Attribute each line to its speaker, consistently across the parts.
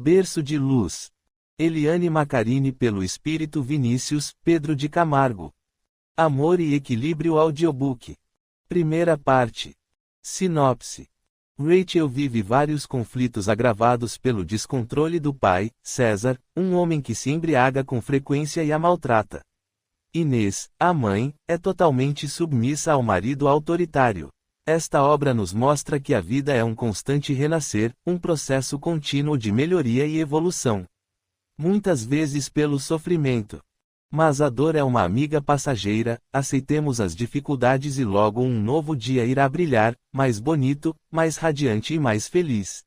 Speaker 1: Berço de Luz. Eliane Macarini pelo Espírito Vinícius Pedro de Camargo. Amor e Equilíbrio Audiobook. Primeira parte. Sinopse. Rachel vive vários conflitos agravados pelo descontrole do pai, César, um homem que se embriaga com frequência e a maltrata. Inês, a mãe, é totalmente submissa ao marido autoritário. Esta obra nos mostra que a vida é um constante renascer, um processo contínuo de melhoria e evolução. Muitas vezes pelo sofrimento. Mas a dor é uma amiga passageira, aceitemos as dificuldades e logo um novo dia irá brilhar, mais bonito, mais radiante e mais feliz.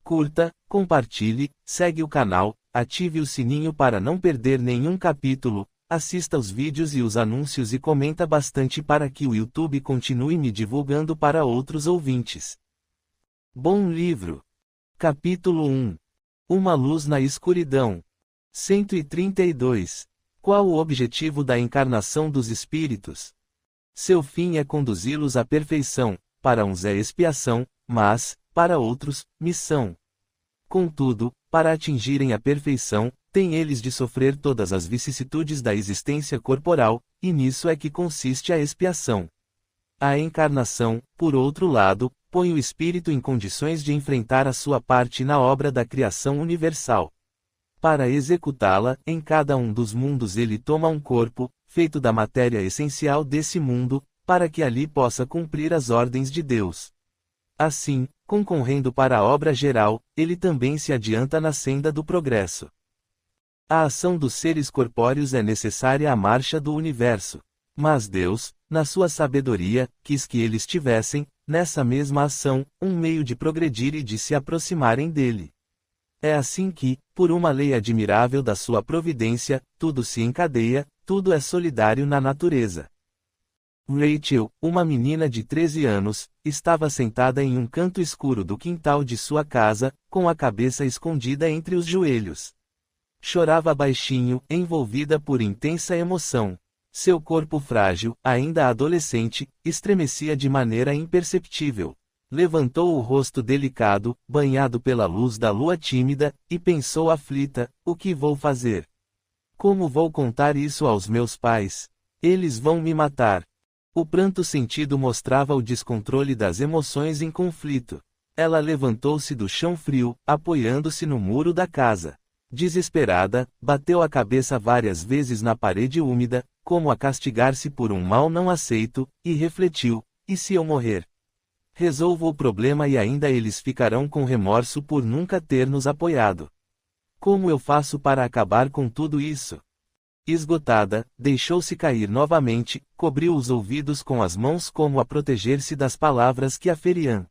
Speaker 1: Curta, compartilhe, segue o canal, ative o sininho para não perder nenhum capítulo, assista os vídeos e os anúncios e comenta bastante para que o YouTube continue me divulgando para outros ouvintes. Bom livro. Capítulo 1. Uma luz na escuridão. 132. Qual o objetivo da encarnação dos espíritos? Seu fim é conduzi-los à perfeição, para uns é expiação, mas, para outros, missão. Contudo, para atingirem a perfeição, têm eles de sofrer todas as vicissitudes da existência corporal, e nisso é que consiste a expiação. A encarnação, por outro lado, põe o espírito em condições de enfrentar a sua parte na obra da criação universal. Para executá-la, em cada um dos mundos ele toma um corpo, feito da matéria essencial desse mundo, para que ali possa cumprir as ordens de Deus. Assim, concorrendo para a obra geral, ele também se adianta na senda do progresso. A ação dos seres corpóreos é necessária à marcha do universo. Mas Deus, na sua sabedoria, quis que eles tivessem, nessa mesma ação, um meio de progredir e de se aproximarem dele. É assim que, por uma lei admirável da sua providência, tudo se encadeia, tudo é solidário na natureza. Rachel, uma menina de 13 anos, estava sentada em um canto escuro do quintal de sua casa, com a cabeça escondida entre os joelhos. Chorava baixinho, envolvida por intensa emoção. Seu corpo frágil, ainda adolescente, estremecia de maneira imperceptível. Levantou o rosto delicado, banhado pela luz da lua tímida, e pensou aflita: o que vou fazer? Como vou contar isso aos meus pais? Eles vão me matar. O pranto sentido mostrava o descontrole das emoções em conflito. Ela levantou-se do chão frio, apoiando-se no muro da casa. Desesperada, bateu a cabeça várias vezes na parede úmida, como a castigar-se por um mal não aceito, e refletiu: e se eu morrer? Resolvo o problema e ainda eles ficarão com remorso por nunca ter nos apoiado. Como eu faço para acabar com tudo isso? Esgotada, deixou-se cair novamente, cobriu os ouvidos com as mãos como a proteger-se das palavras que a feriam.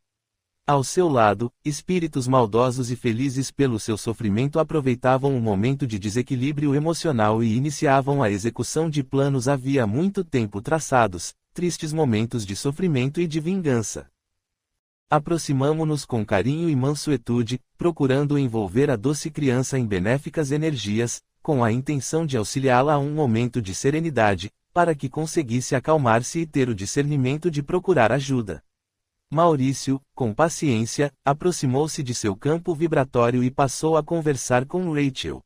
Speaker 1: Ao seu lado, espíritos maldosos e felizes pelo seu sofrimento aproveitavam um momento de desequilíbrio emocional e iniciavam a execução de planos havia muito tempo traçados, tristes momentos de sofrimento e de vingança. Aproximamo-nos com carinho e mansuetude, procurando envolver a doce criança em benéficas energias, com a intenção de auxiliá-la a um momento de serenidade, para que conseguisse acalmar-se e ter o discernimento de procurar ajuda. Maurício, com paciência, aproximou-se de seu campo vibratório e passou a conversar com Rachel.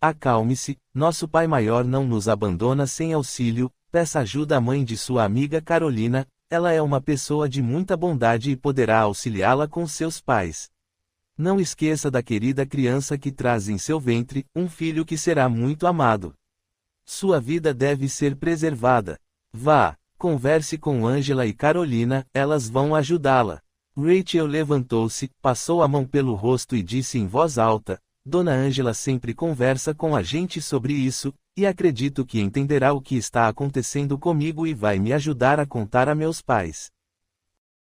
Speaker 1: Acalme-se, nosso Pai Maior não nos abandona sem auxílio, peça ajuda à mãe de sua amiga Carolina, ela é uma pessoa de muita bondade e poderá auxiliá-la com seus pais. Não esqueça da querida criança que traz em seu ventre, um filho que será muito amado. Sua vida deve ser preservada. Vá, converse com Ângela e Carolina, elas vão ajudá-la. Rachel levantou-se, passou a mão pelo rosto e disse em voz alta: Dona Ângela sempre conversa com a gente sobre isso, e acredito que entenderá o que está acontecendo comigo e vai me ajudar a contar a meus pais.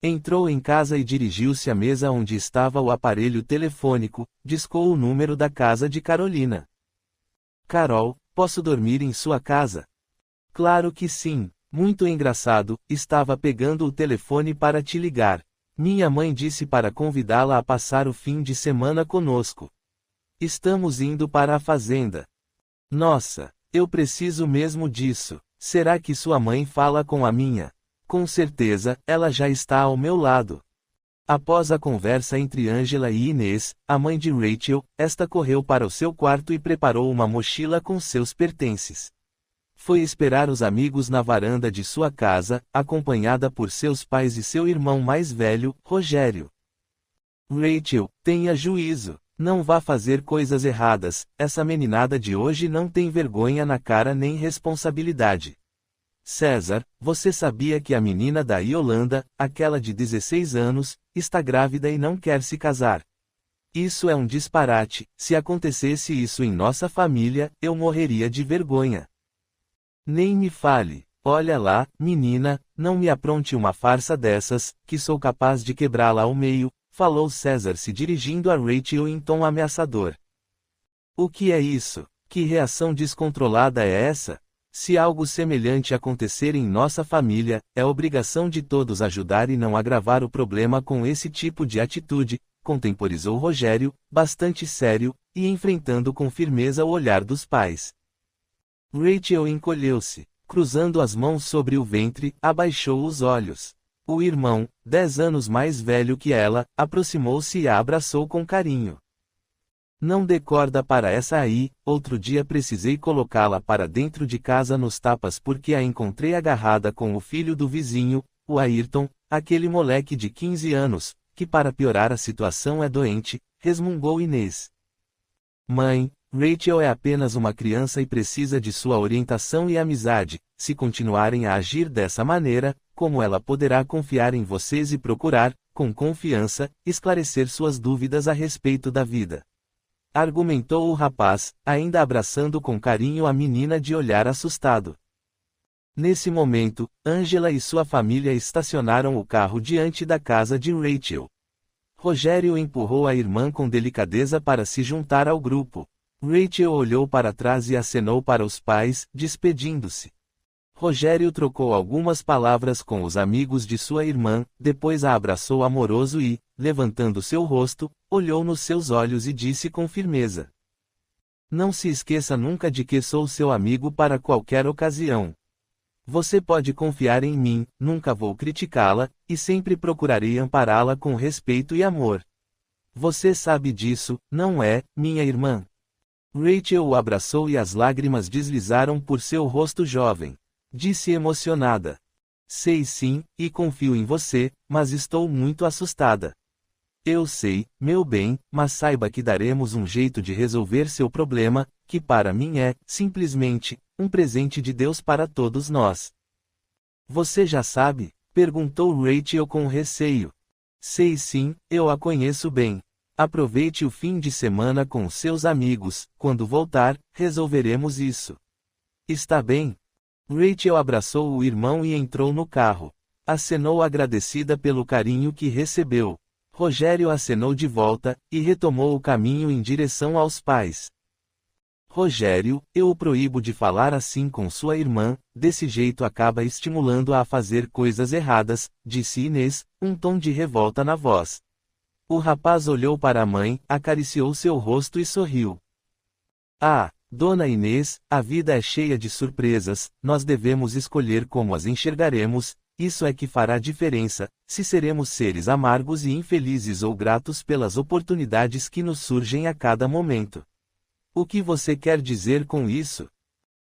Speaker 1: Entrou em casa e dirigiu-se à mesa onde estava o aparelho telefônico, discou o número da casa de Carolina. Carol, posso dormir em sua casa? Claro que sim, muito engraçado, estava pegando o telefone para te ligar. Minha mãe disse para convidá-la a passar o fim de semana conosco. Estamos indo para a fazenda. Nossa, eu preciso mesmo disso. Será que sua mãe fala com a minha? Com certeza, ela já está ao meu lado. Após a conversa entre Angela e Inês, a mãe de Rachel, esta correu para o seu quarto e preparou uma mochila com seus pertences. Foi esperar os amigos na varanda de sua casa, acompanhada por seus pais e seu irmão mais velho, Rogério. Rachel, tenha juízo. Não vá fazer coisas erradas, essa meninada de hoje não tem vergonha na cara nem responsabilidade. César, você sabia que a menina da Yolanda, aquela de 16 anos, está grávida e não quer se casar? Isso é um disparate, se acontecesse isso em nossa família, eu morreria de vergonha. Nem me fale, olha lá, menina, não me apronte uma farsa dessas, que sou capaz de quebrá-la ao meio, falou César se dirigindo a Rachel em tom ameaçador. O que é isso? Que reação descontrolada é essa? Se algo semelhante acontecer em nossa família, é obrigação de todos ajudar e não agravar o problema com esse tipo de atitude, contemporizou Rogério, bastante sério, e enfrentando com firmeza o olhar dos pais. Rachel encolheu-se, cruzando as mãos sobre o ventre, abaixou os olhos. O irmão, 10 anos mais velho que ela, aproximou-se e a abraçou com carinho. Não dê corda para essa aí, outro dia precisei colocá-la para dentro de casa nos tapas porque a encontrei agarrada com o filho do vizinho, o Ayrton, aquele moleque de 15 anos, que para piorar a situação é doente, resmungou Inês. Mãe, Rachel é apenas uma criança e precisa de sua orientação e amizade. Se continuarem a agir dessa maneira, como ela poderá confiar em vocês e procurar, com confiança, esclarecer suas dúvidas a respeito da vida? Argumentou o rapaz, ainda abraçando com carinho a menina de olhar assustado. Nesse momento, Angela e sua família estacionaram o carro diante da casa de Rachel. Rogério empurrou a irmã com delicadeza para se juntar ao grupo. Rachel olhou para trás e acenou para os pais, despedindo-se. Rogério trocou algumas palavras com os amigos de sua irmã, depois a abraçou amoroso e, levantando seu rosto, olhou nos seus olhos e disse com firmeza: Não se esqueça nunca de que sou seu amigo para qualquer ocasião. Você pode confiar em mim, nunca vou criticá-la, e sempre procurarei ampará-la com respeito e amor. Você sabe disso, não é, minha irmã? Rachel o abraçou e as lágrimas deslizaram por seu rosto jovem. Disse emocionada. Sei sim, e confio em você, mas estou muito assustada. Eu sei, meu bem, mas saiba que daremos um jeito de resolver seu problema, que para mim é, simplesmente, um presente de Deus para todos nós. Você já sabe? Perguntou Rachel com receio. Sei sim, eu a conheço bem. Aproveite o fim de semana com seus amigos, quando voltar, resolveremos isso. Está bem? Rachel abraçou o irmão e entrou no carro. Acenou agradecida pelo carinho que recebeu. Rogério acenou de volta, e retomou o caminho em direção aos pais. Rogério, eu o proíbo de falar assim com sua irmã, desse jeito acaba estimulando-a a fazer coisas erradas, disse Inês, um tom de revolta na voz. O rapaz olhou para a mãe, acariciou seu rosto e sorriu. Ah, Dona Inês, a vida é cheia de surpresas, nós devemos escolher como as enxergaremos, isso é que fará diferença, se seremos seres amargos e infelizes ou gratos pelas oportunidades que nos surgem a cada momento. O que você quer dizer com isso?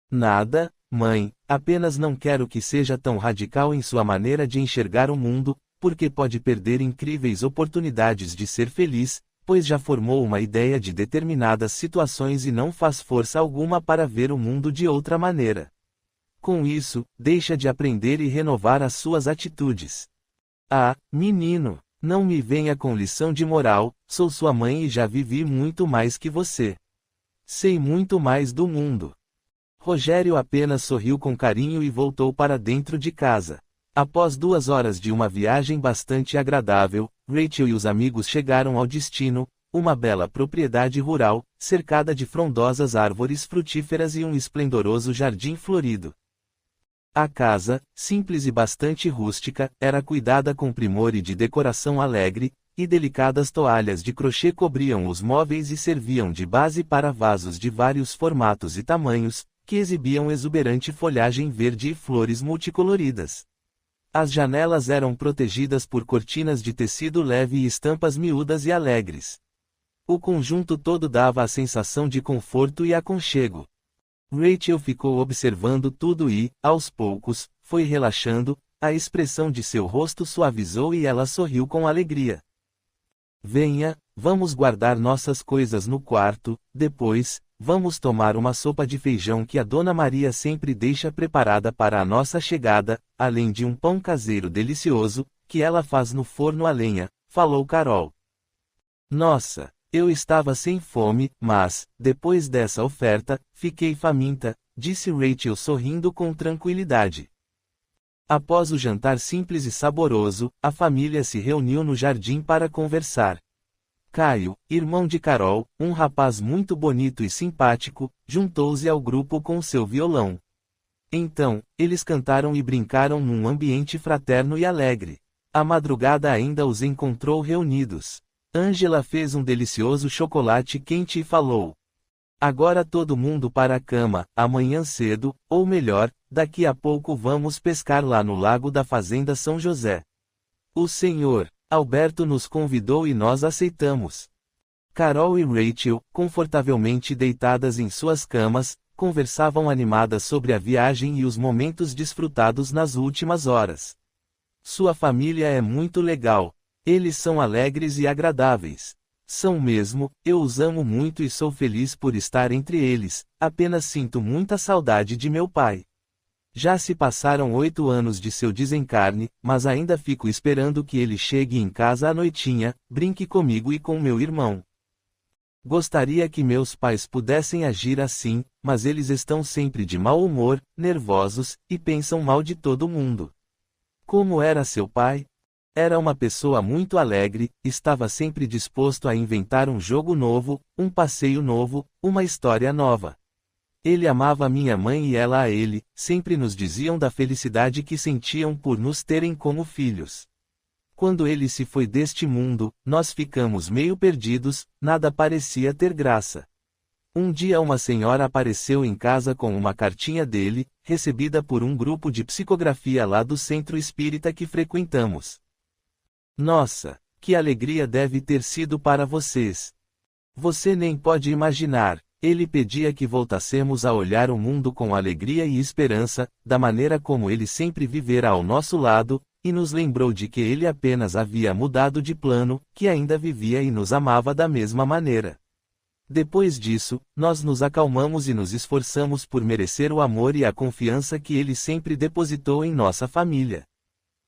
Speaker 1: Nada, mãe, apenas não quero que seja tão radical em sua maneira de enxergar o mundo, porque pode perder incríveis oportunidades de ser feliz, pois já formou uma ideia de determinadas situações e não faz força alguma para ver o mundo de outra maneira. Com isso, deixa de aprender e renovar as suas atitudes. Ah, menino, não me venha com lição de moral, sou sua mãe e já vivi muito mais que você. Sei muito mais do mundo. Rogério apenas sorriu com carinho e voltou para dentro de casa. Após 2 horas de uma viagem bastante agradável, Rachel e os amigos chegaram ao destino, uma bela propriedade rural, cercada de frondosas árvores frutíferas e um esplendoroso jardim florido. A casa, simples e bastante rústica, era cuidada com primor e de decoração alegre, e delicadas toalhas de crochê cobriam os móveis e serviam de base para vasos de vários formatos e tamanhos, que exibiam exuberante folhagem verde e flores multicoloridas. As janelas eram protegidas por cortinas de tecido leve e estampas miúdas e alegres. O conjunto todo dava a sensação de conforto e aconchego. Rachel ficou observando tudo e, aos poucos, foi relaxando, a expressão de seu rosto suavizou e ela sorriu com alegria. Venha, vamos guardar nossas coisas no quarto, depois, vamos tomar uma sopa de feijão que a Dona Maria sempre deixa preparada para a nossa chegada, além de um pão caseiro delicioso, que ela faz no forno a lenha, falou Carol. Nossa! Eu estava sem fome, mas, depois dessa oferta, fiquei faminta, disse Rachel sorrindo com tranquilidade. Após o jantar simples e saboroso, a família se reuniu no jardim para conversar. Caio, irmão de Carol, um rapaz muito bonito e simpático, juntou-se ao grupo com seu violão. Então, eles cantaram e brincaram num ambiente fraterno e alegre. A madrugada ainda os encontrou reunidos. Angela fez um delicioso chocolate quente e falou: agora todo mundo para a cama, amanhã cedo, ou melhor, daqui a pouco vamos pescar lá no lago da Fazenda São José. O senhor Alberto nos convidou e nós aceitamos. Carol e Rachel, confortavelmente deitadas em suas camas, conversavam animadas sobre a viagem e os momentos desfrutados nas últimas horas. Sua família é muito legal. Eles são alegres e agradáveis. São mesmo, eu os amo muito e sou feliz por estar entre eles, apenas sinto muita saudade de meu pai. Já se passaram 8 anos de seu desencarne, mas ainda fico esperando que ele chegue em casa à noitinha, brinque comigo e com meu irmão. Gostaria que meus pais pudessem agir assim, mas eles estão sempre de mau humor, nervosos, e pensam mal de todo mundo. Como era seu pai? Era uma pessoa muito alegre, estava sempre disposto a inventar um jogo novo, um passeio novo, uma história nova. Ele amava minha mãe e ela a ele, sempre nos diziam da felicidade que sentiam por nos terem como filhos. Quando ele se foi deste mundo, nós ficamos meio perdidos, nada parecia ter graça. Um dia uma senhora apareceu em casa com uma cartinha dele, recebida por um grupo de psicografia lá do centro espírita que frequentamos. Nossa, que alegria deve ter sido para vocês! Você nem pode imaginar, ele pedia que voltássemos a olhar o mundo com alegria e esperança, da maneira como ele sempre vivera ao nosso lado, e nos lembrou de que ele apenas havia mudado de plano, que ainda vivia e nos amava da mesma maneira. Depois disso, nós nos acalmamos e nos esforçamos por merecer o amor e a confiança que ele sempre depositou em nossa família.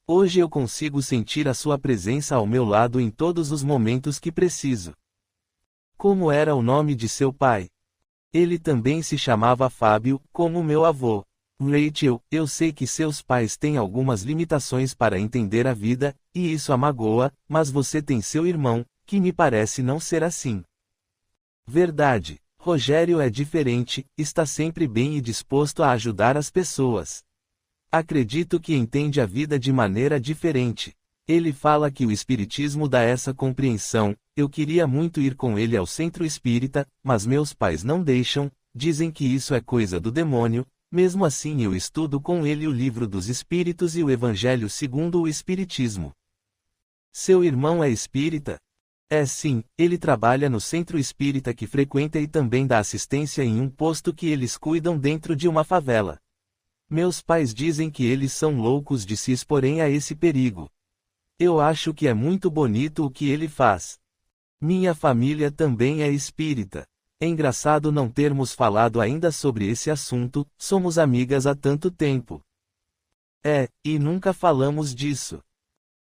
Speaker 1: Hoje eu consigo sentir a sua presença ao meu lado em todos os momentos que preciso. Como era o nome de seu pai? Ele também se chamava Fábio, como meu avô. Rachel, eu sei que seus pais têm algumas limitações para entender a vida, e isso a magoa, mas você tem seu irmão, que me parece não ser assim. Verdade, Rogério é diferente, está sempre bem e disposto a ajudar as pessoas. Acredito que entende a vida de maneira diferente. Ele fala que o espiritismo dá essa compreensão. Eu queria muito ir com ele ao centro espírita, mas meus pais não deixam, dizem que isso é coisa do demônio. Mesmo assim eu estudo com ele o livro dos espíritos e o Evangelho segundo o espiritismo. Seu irmão é espírita? É sim, ele trabalha no centro espírita que frequenta e também dá assistência em um posto que eles cuidam dentro de uma favela. Meus pais dizem que eles são loucos de se exporem a esse perigo. Eu acho que é muito bonito o que ele faz. Minha família também é espírita. É engraçado não termos falado ainda sobre esse assunto, somos amigas há tanto tempo. E nunca falamos disso.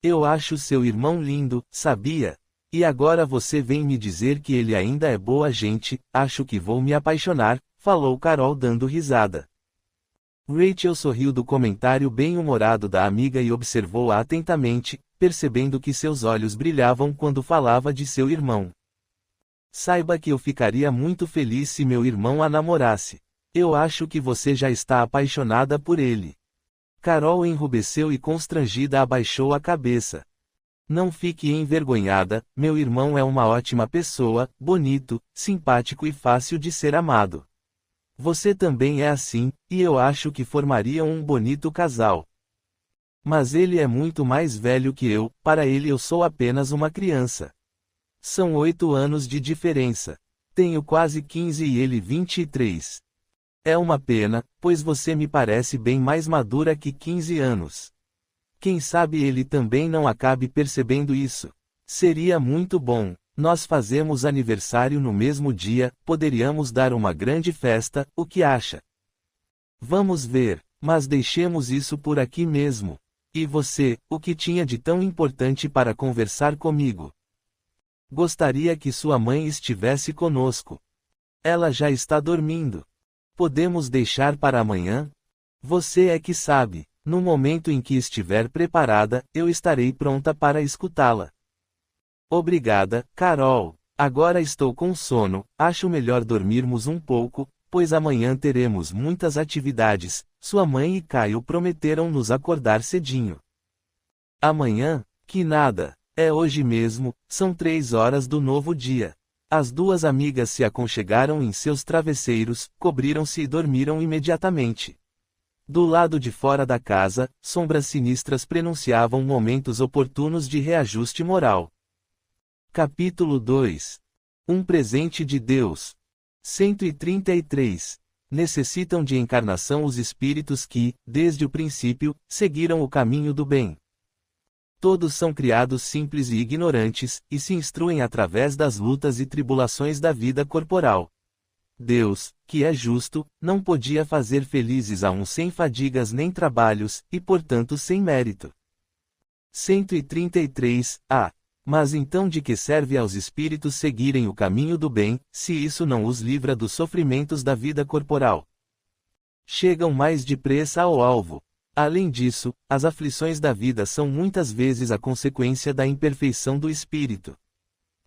Speaker 1: Eu acho seu irmão lindo, sabia? E agora você vem me dizer que ele ainda é boa gente, acho que vou me apaixonar, falou Carol dando risada. Rachel sorriu do comentário bem-humorado da amiga e observou-a atentamente, percebendo que seus olhos brilhavam quando falava de seu irmão. Saiba que eu ficaria muito feliz se meu irmão a namorasse. Eu acho que você já está apaixonada por ele. Carol enrubesceu e constrangida abaixou a cabeça. Não fique envergonhada, meu irmão é uma ótima pessoa, bonito, simpático e fácil de ser amado. Você também é assim, e eu acho que formariam um bonito casal. Mas ele é muito mais velho que eu, para ele eu sou apenas uma criança. São 8 anos de diferença. Tenho quase 15 e ele 23. É uma pena, pois você me parece bem mais madura que 15 anos. Quem sabe ele também não acabe percebendo isso. Seria muito bom. Nós fazemos aniversário no mesmo dia, poderíamos dar uma grande festa, o que acha? Vamos ver, mas deixemos isso por aqui mesmo. E você, o que tinha de tão importante para conversar comigo? Gostaria que sua mãe estivesse conosco. Ela já está dormindo. Podemos deixar para amanhã? Você é que sabe. No momento em que estiver preparada, eu estarei pronta para escutá-la. Obrigada, Carol. Agora estou com sono, acho melhor dormirmos um pouco, pois amanhã teremos muitas atividades. Sua mãe e Caio prometeram nos acordar cedinho. Amanhã? Que nada. É hoje mesmo, são 3 horas do novo dia. As duas amigas se aconchegaram em seus travesseiros, cobriram-se e dormiram imediatamente. Do lado de fora da casa, sombras sinistras prenunciavam momentos oportunos de reajuste moral. Capítulo 2. Um presente de Deus. 133. Necessitam de encarnação os espíritos que, desde o princípio, seguiram o caminho do bem. Todos são criados simples e ignorantes, e se instruem através das lutas e tribulações da vida corporal. Deus, que é justo, não podia fazer felizes a uns sem fadigas nem trabalhos, e portanto sem mérito. 133a. Mas então de que serve aos espíritos seguirem o caminho do bem, se isso não os livra dos sofrimentos da vida corporal? Chegam mais depressa ao alvo. Além disso, as aflições da vida são muitas vezes a consequência da imperfeição do espírito.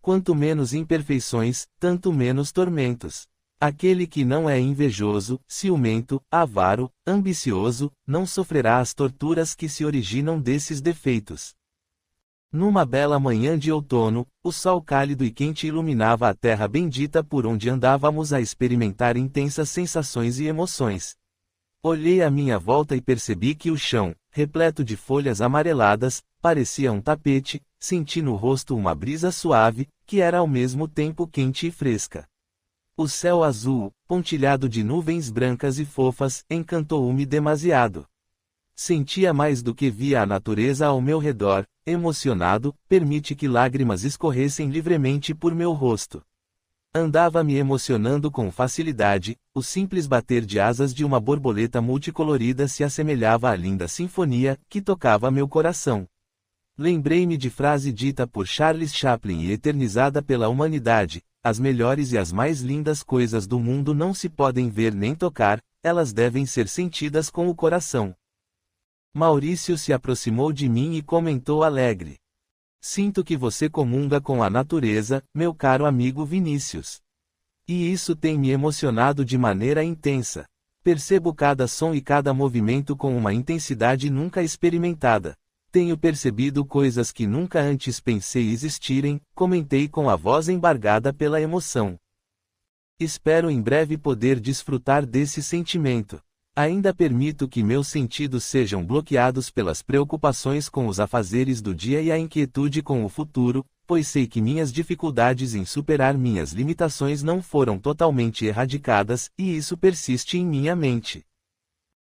Speaker 1: Quanto menos imperfeições, tanto menos tormentos. Aquele que não é invejoso, ciumento, avaro, ambicioso, não sofrerá as torturas que se originam desses defeitos. Numa bela manhã de outono, o sol cálido e quente iluminava a terra bendita por onde andávamos a experimentar intensas sensações e emoções. Olhei à minha volta e percebi que o chão, repleto de folhas amareladas, parecia um tapete, senti no rosto uma brisa suave, que era ao mesmo tempo quente e fresca. O céu azul, pontilhado de nuvens brancas e fofas, encantou-me demasiado. Sentia mais do que via a natureza ao meu redor, emocionado, permite que lágrimas escorressem livremente por meu rosto. Andava me emocionando com facilidade, o simples bater de asas de uma borboleta multicolorida se assemelhava à linda sinfonia, que tocava meu coração. Lembrei-me de frase dita por Charles Chaplin e eternizada pela humanidade: as melhores e as mais lindas coisas do mundo não se podem ver nem tocar, elas devem ser sentidas com o coração. Maurício se aproximou de mim e comentou alegre: sinto que você comunga com a natureza, meu caro amigo Vinícius. E isso tem me emocionado de maneira intensa. Percebo cada som e cada movimento com uma intensidade nunca experimentada. Tenho percebido coisas que nunca antes pensei existirem, comentei com a voz embargada pela emoção. Espero em breve poder desfrutar desse sentimento. Ainda permito que meus sentidos sejam bloqueados pelas preocupações com os afazeres do dia e a inquietude com o futuro, pois sei que minhas dificuldades em superar minhas limitações não foram totalmente erradicadas, e isso persiste em minha mente.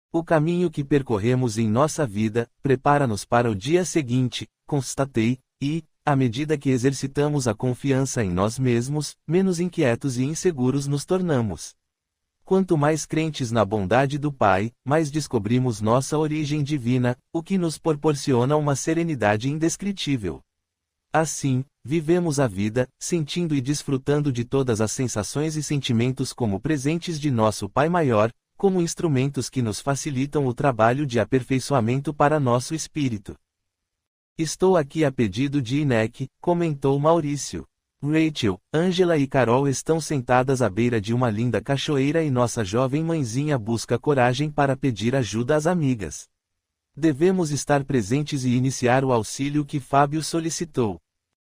Speaker 1: O caminho que percorremos em nossa vida, prepara-nos para o dia seguinte, constatei, e, à medida que exercitamos a confiança em nós mesmos, menos inquietos e inseguros nos tornamos. Quanto mais crentes na bondade do Pai, mais descobrimos nossa origem divina, o que nos proporciona uma serenidade indescritível. Assim, vivemos a vida, sentindo e desfrutando de todas as sensações e sentimentos como presentes de nosso Pai Maior, como instrumentos que nos facilitam o trabalho de aperfeiçoamento para nosso espírito. Estou aqui a pedido de Inek, comentou Maurício. Rachel, Angela e Carol estão sentadas à beira de uma linda cachoeira e nossa jovem mãezinha busca coragem para pedir ajuda às amigas. Devemos estar presentes e iniciar o auxílio que Fábio solicitou.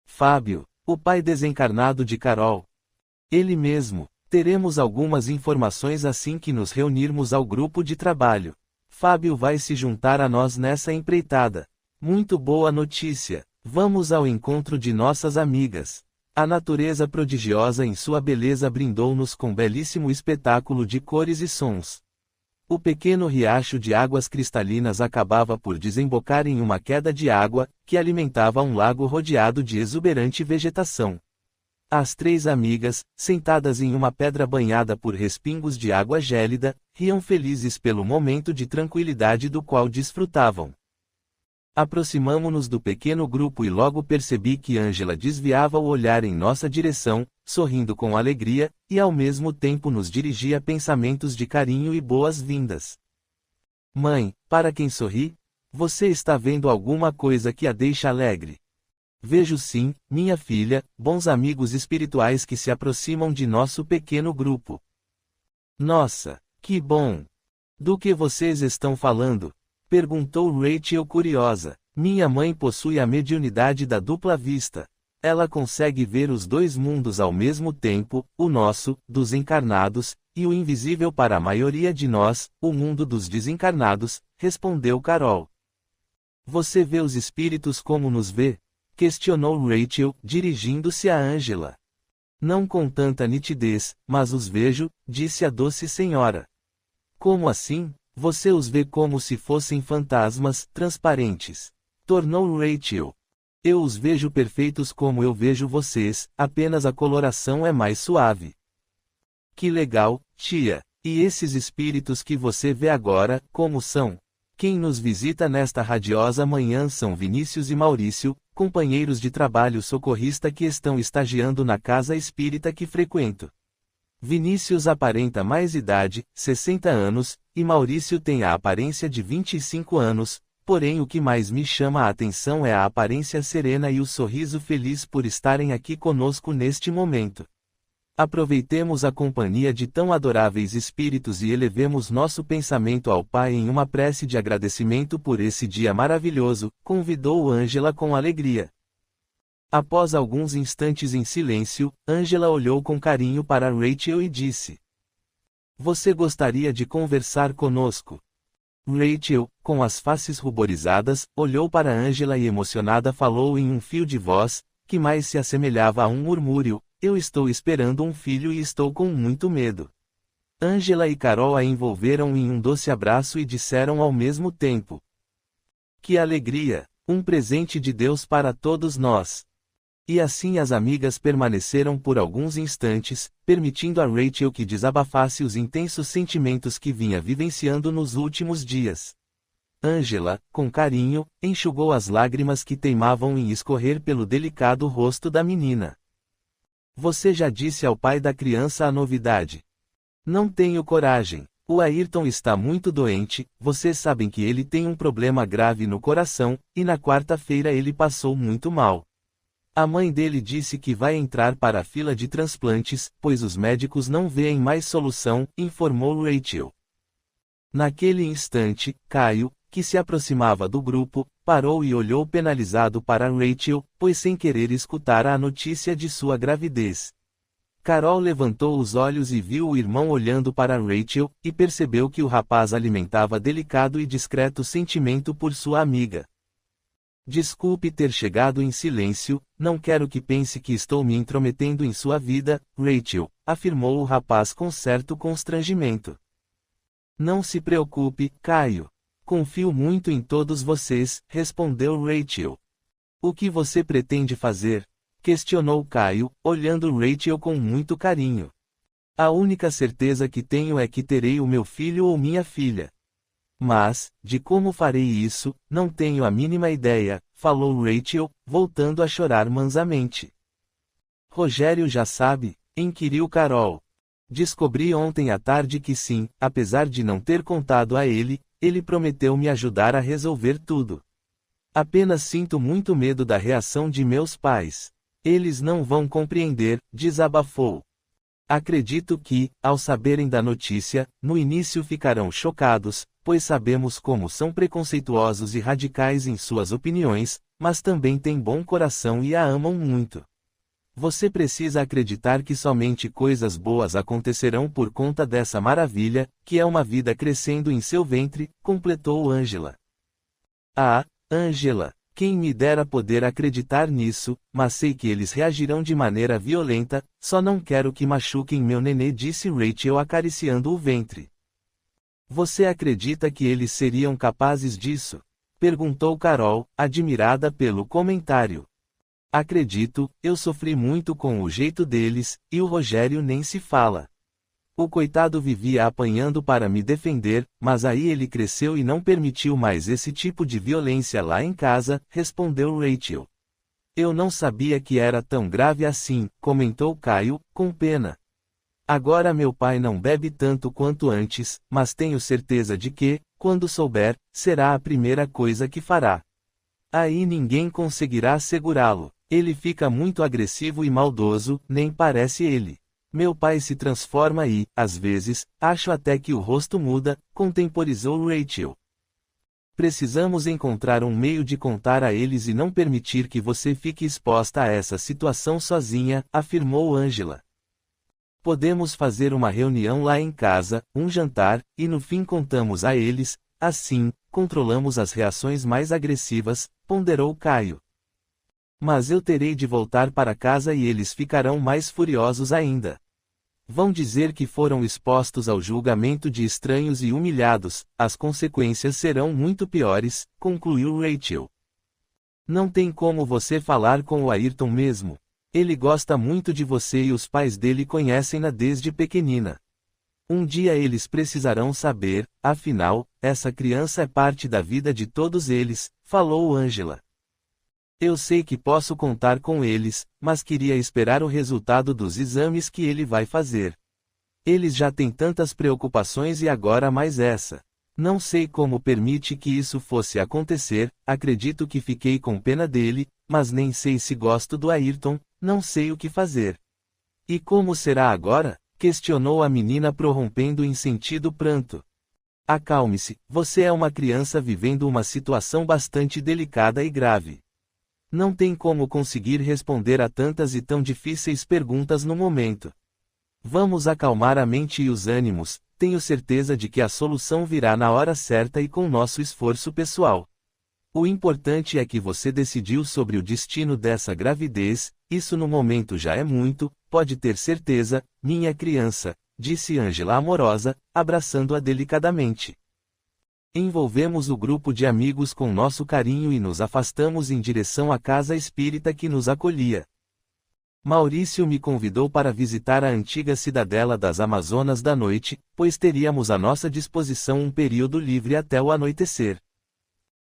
Speaker 1: Fábio, o pai desencarnado de Carol. Ele mesmo. Teremos algumas informações assim que nos reunirmos ao grupo de trabalho. Fábio vai se juntar a nós nessa empreitada. Muito boa notícia. Vamos ao encontro de nossas amigas. A natureza prodigiosa em sua beleza brindou-nos com belíssimo espetáculo de cores e sons. O pequeno riacho de águas cristalinas acabava por desembocar em uma queda de água, que alimentava um lago rodeado de exuberante vegetação. As três amigas, sentadas em uma pedra banhada por respingos de água gélida, riam felizes pelo momento de tranquilidade do qual desfrutavam. Aproximamo-nos do pequeno grupo e logo percebi que Ângela desviava o olhar em nossa direção, sorrindo com alegria, e ao mesmo tempo nos dirigia pensamentos de carinho e boas-vindas. Mãe, para quem sorri? Você está vendo alguma coisa que a deixa alegre? Vejo sim, minha filha, bons amigos espirituais que se aproximam de nosso pequeno grupo. Nossa, que bom! Do que vocês estão falando? Perguntou Rachel curiosa. Minha mãe possui a mediunidade da dupla vista. Ela consegue ver os dois mundos ao mesmo tempo, o nosso, dos encarnados, e o invisível para a maioria de nós, o mundo dos desencarnados, respondeu Carol. Você vê os espíritos como nos vê? Questionou Rachel, dirigindo-se a Ângela. Não com tanta nitidez, mas os vejo, disse a doce senhora. Como assim? Você os vê como se fossem fantasmas, transparentes. Tornou Rachel. Eu os vejo perfeitos como eu vejo vocês, apenas a coloração é mais suave. Que legal, tia. E esses espíritos que você vê agora, como são? Quem nos visita nesta radiosa manhã são Vinícius e Maurício, companheiros de trabalho socorrista que estão estagiando na casa espírita que frequento. Vinícius aparenta mais idade, 60 anos, e Maurício tem a aparência de 25 anos, porém o que mais me chama a atenção é a aparência serena e o sorriso feliz por estarem aqui conosco neste momento. Aproveitemos a companhia de tão adoráveis espíritos e elevemos nosso pensamento ao Pai em uma prece de agradecimento por esse dia maravilhoso, convidou Ângela com alegria. Após alguns instantes em silêncio, Ângela olhou com carinho para Rachel e disse: Você gostaria de conversar conosco? Rachel, com as faces ruborizadas, olhou para Ângela e emocionada falou em um fio de voz, que mais se assemelhava a um murmúrio: Eu estou esperando um filho e estou com muito medo. Ângela e Carol a envolveram em um doce abraço e disseram ao mesmo tempo: Que alegria! Um presente de Deus para todos nós! E assim as amigas permaneceram por alguns instantes, permitindo a Rachel que desabafasse os intensos sentimentos que vinha vivenciando nos últimos dias. Ângela, com carinho, enxugou as lágrimas que teimavam em escorrer pelo delicado rosto da menina. Você já disse ao pai da criança a novidade? Não tenho coragem. O Ayrton está muito doente, vocês sabem que ele tem um problema grave no coração, e na quarta-feira ele passou muito mal. A mãe dele disse que vai entrar para a fila de transplantes, pois os médicos não veem mais solução, informou Rachel. Naquele instante, Caio, que se aproximava do grupo, parou e olhou penalizado para Rachel, pois sem querer escutara a notícia de sua gravidez. Carol levantou os olhos e viu o irmão olhando para Rachel, e percebeu que o rapaz alimentava delicado e discreto sentimento por sua amiga. Desculpe ter chegado em silêncio, não quero que pense que estou me intrometendo em sua vida, Rachel, afirmou o rapaz com certo constrangimento. Não se preocupe, Caio. Confio muito em todos vocês, respondeu Rachel. O que você pretende fazer? Questionou Caio, olhando Rachel com muito carinho. A única certeza que tenho é que terei o meu filho ou minha filha. Mas, de como farei isso, não tenho a mínima ideia, falou Rachel, voltando a chorar mansamente. Rogério já sabe? Inquiriu Carol. Descobri ontem à tarde que sim, apesar de não ter contado a ele, ele prometeu me ajudar a resolver tudo. Apenas sinto muito medo da reação de meus pais. Eles não vão compreender, desabafou. Acredito que, ao saberem da notícia, no início ficarão chocados, pois sabemos como são preconceituosos e radicais em suas opiniões, mas também têm bom coração e a amam muito. Você precisa acreditar que somente coisas boas acontecerão por conta dessa maravilha, que é uma vida crescendo em seu ventre, completou Angela. Ah, Angela, quem me dera poder acreditar nisso, mas sei que eles reagirão de maneira violenta, só não quero que machuquem meu nenê, disse Rachel acariciando o ventre. Você acredita que eles seriam capazes disso? Perguntou Carol, admirada pelo comentário. Acredito, eu sofri muito com o jeito deles, e o Rogério nem se fala. O coitado vivia apanhando para me defender, mas aí ele cresceu e não permitiu mais esse tipo de violência lá em casa, respondeu Rachel. Eu não sabia que era tão grave assim, comentou Caio, com pena. Agora meu pai não bebe tanto quanto antes, mas tenho certeza de que, quando souber, será a primeira coisa que fará. Aí ninguém conseguirá segurá-lo. Ele fica muito agressivo e maldoso, nem parece ele. Meu pai se transforma e, às vezes, acho até que o rosto muda, contemporizou Rachel. Precisamos encontrar um meio de contar a eles e não permitir que você fique exposta a essa situação sozinha, afirmou Angela. Podemos fazer uma reunião lá em casa, um jantar, e no fim contamos a eles, assim, controlamos as reações mais agressivas, ponderou Caio. Mas eu terei de voltar para casa e eles ficarão mais furiosos ainda. Vão dizer que foram expostos ao julgamento de estranhos e humilhados, as consequências serão muito piores, concluiu Rachel. Não tem como você falar com o Ayrton mesmo. Ele gosta muito de você e os pais dele conhecem-na desde pequenina. Um dia eles precisarão saber, afinal, essa criança é parte da vida de todos eles, falou Angela. Eu sei que posso contar com eles, mas queria esperar o resultado dos exames que ele vai fazer. Eles já têm tantas preocupações e agora mais essa. Não sei como permite que isso fosse acontecer, acredito que fiquei com pena dele, mas nem sei se gosto do Ayrton, não sei o que fazer. E como será agora? Questionou a menina prorrompendo em sentido pranto. Acalme-se, você é uma criança vivendo uma situação bastante delicada e grave. Não tem como conseguir responder a tantas e tão difíceis perguntas no momento. Vamos acalmar a mente e os ânimos, tenho certeza de que a solução virá na hora certa e com nosso esforço pessoal. O importante é que você decidiu sobre o destino dessa gravidez, isso no momento já é muito, pode ter certeza, minha criança, disse Angela amorosa, abraçando-a delicadamente. Envolvemos o grupo de amigos com nosso carinho e nos afastamos em direção à casa espírita que nos acolhia. Maurício me convidou para visitar a antiga cidadela das Amazonas da noite, pois teríamos à nossa disposição um período livre até o anoitecer.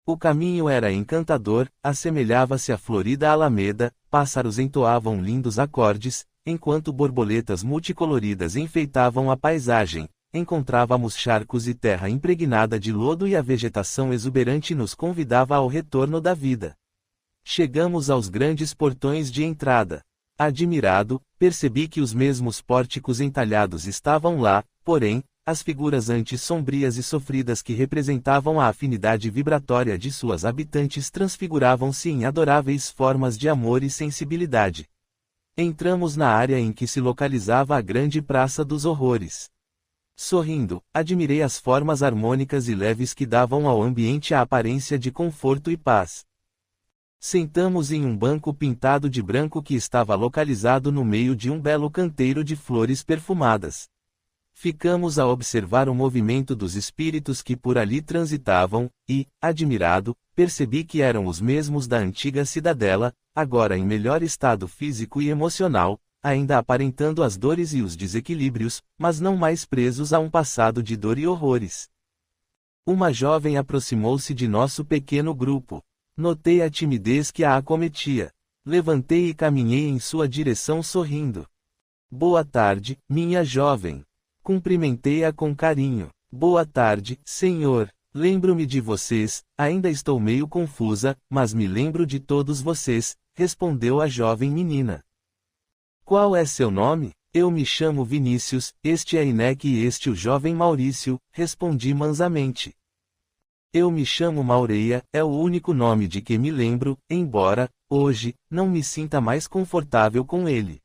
Speaker 1: O caminho era encantador, assemelhava-se à florida alameda, pássaros entoavam lindos acordes, enquanto borboletas multicoloridas enfeitavam a paisagem. Encontrávamos charcos e terra impregnada de lodo e a vegetação exuberante nos convidava ao retorno da vida. Chegamos aos grandes portões de entrada. Admirado, percebi que os mesmos pórticos entalhados estavam lá, porém, as figuras antes sombrias e sofridas que representavam a afinidade vibratória de suas habitantes transfiguravam-se em adoráveis formas de amor e sensibilidade. Entramos na área em que se localizava a grande Praça dos Horrores. Sorrindo, admirei as formas harmônicas e leves que davam ao ambiente a aparência de conforto e paz. Sentamos em um banco pintado de branco que estava localizado no meio de um belo canteiro de flores perfumadas. Ficamos a observar o movimento dos espíritos que por ali transitavam, e, admirado, percebi que eram os mesmos da antiga cidadela, agora em melhor estado físico e emocional, ainda aparentando as dores e os desequilíbrios, mas não mais presos a um passado de dor e horrores. Uma jovem aproximou-se de nosso pequeno grupo. Notei a timidez que a acometia. Levantei e caminhei em sua direção sorrindo. Boa tarde, minha jovem. Cumprimentei-a com carinho. Boa tarde, senhor. Lembro-me de vocês, ainda estou meio confusa, mas me lembro de todos vocês, respondeu a jovem menina. Qual é seu nome? Eu me chamo Vinícius, este é Inek e este o jovem Maurício, respondi mansamente. Eu me chamo Maureia, é o único nome de que me lembro, embora, hoje, não me sinta mais confortável com ele.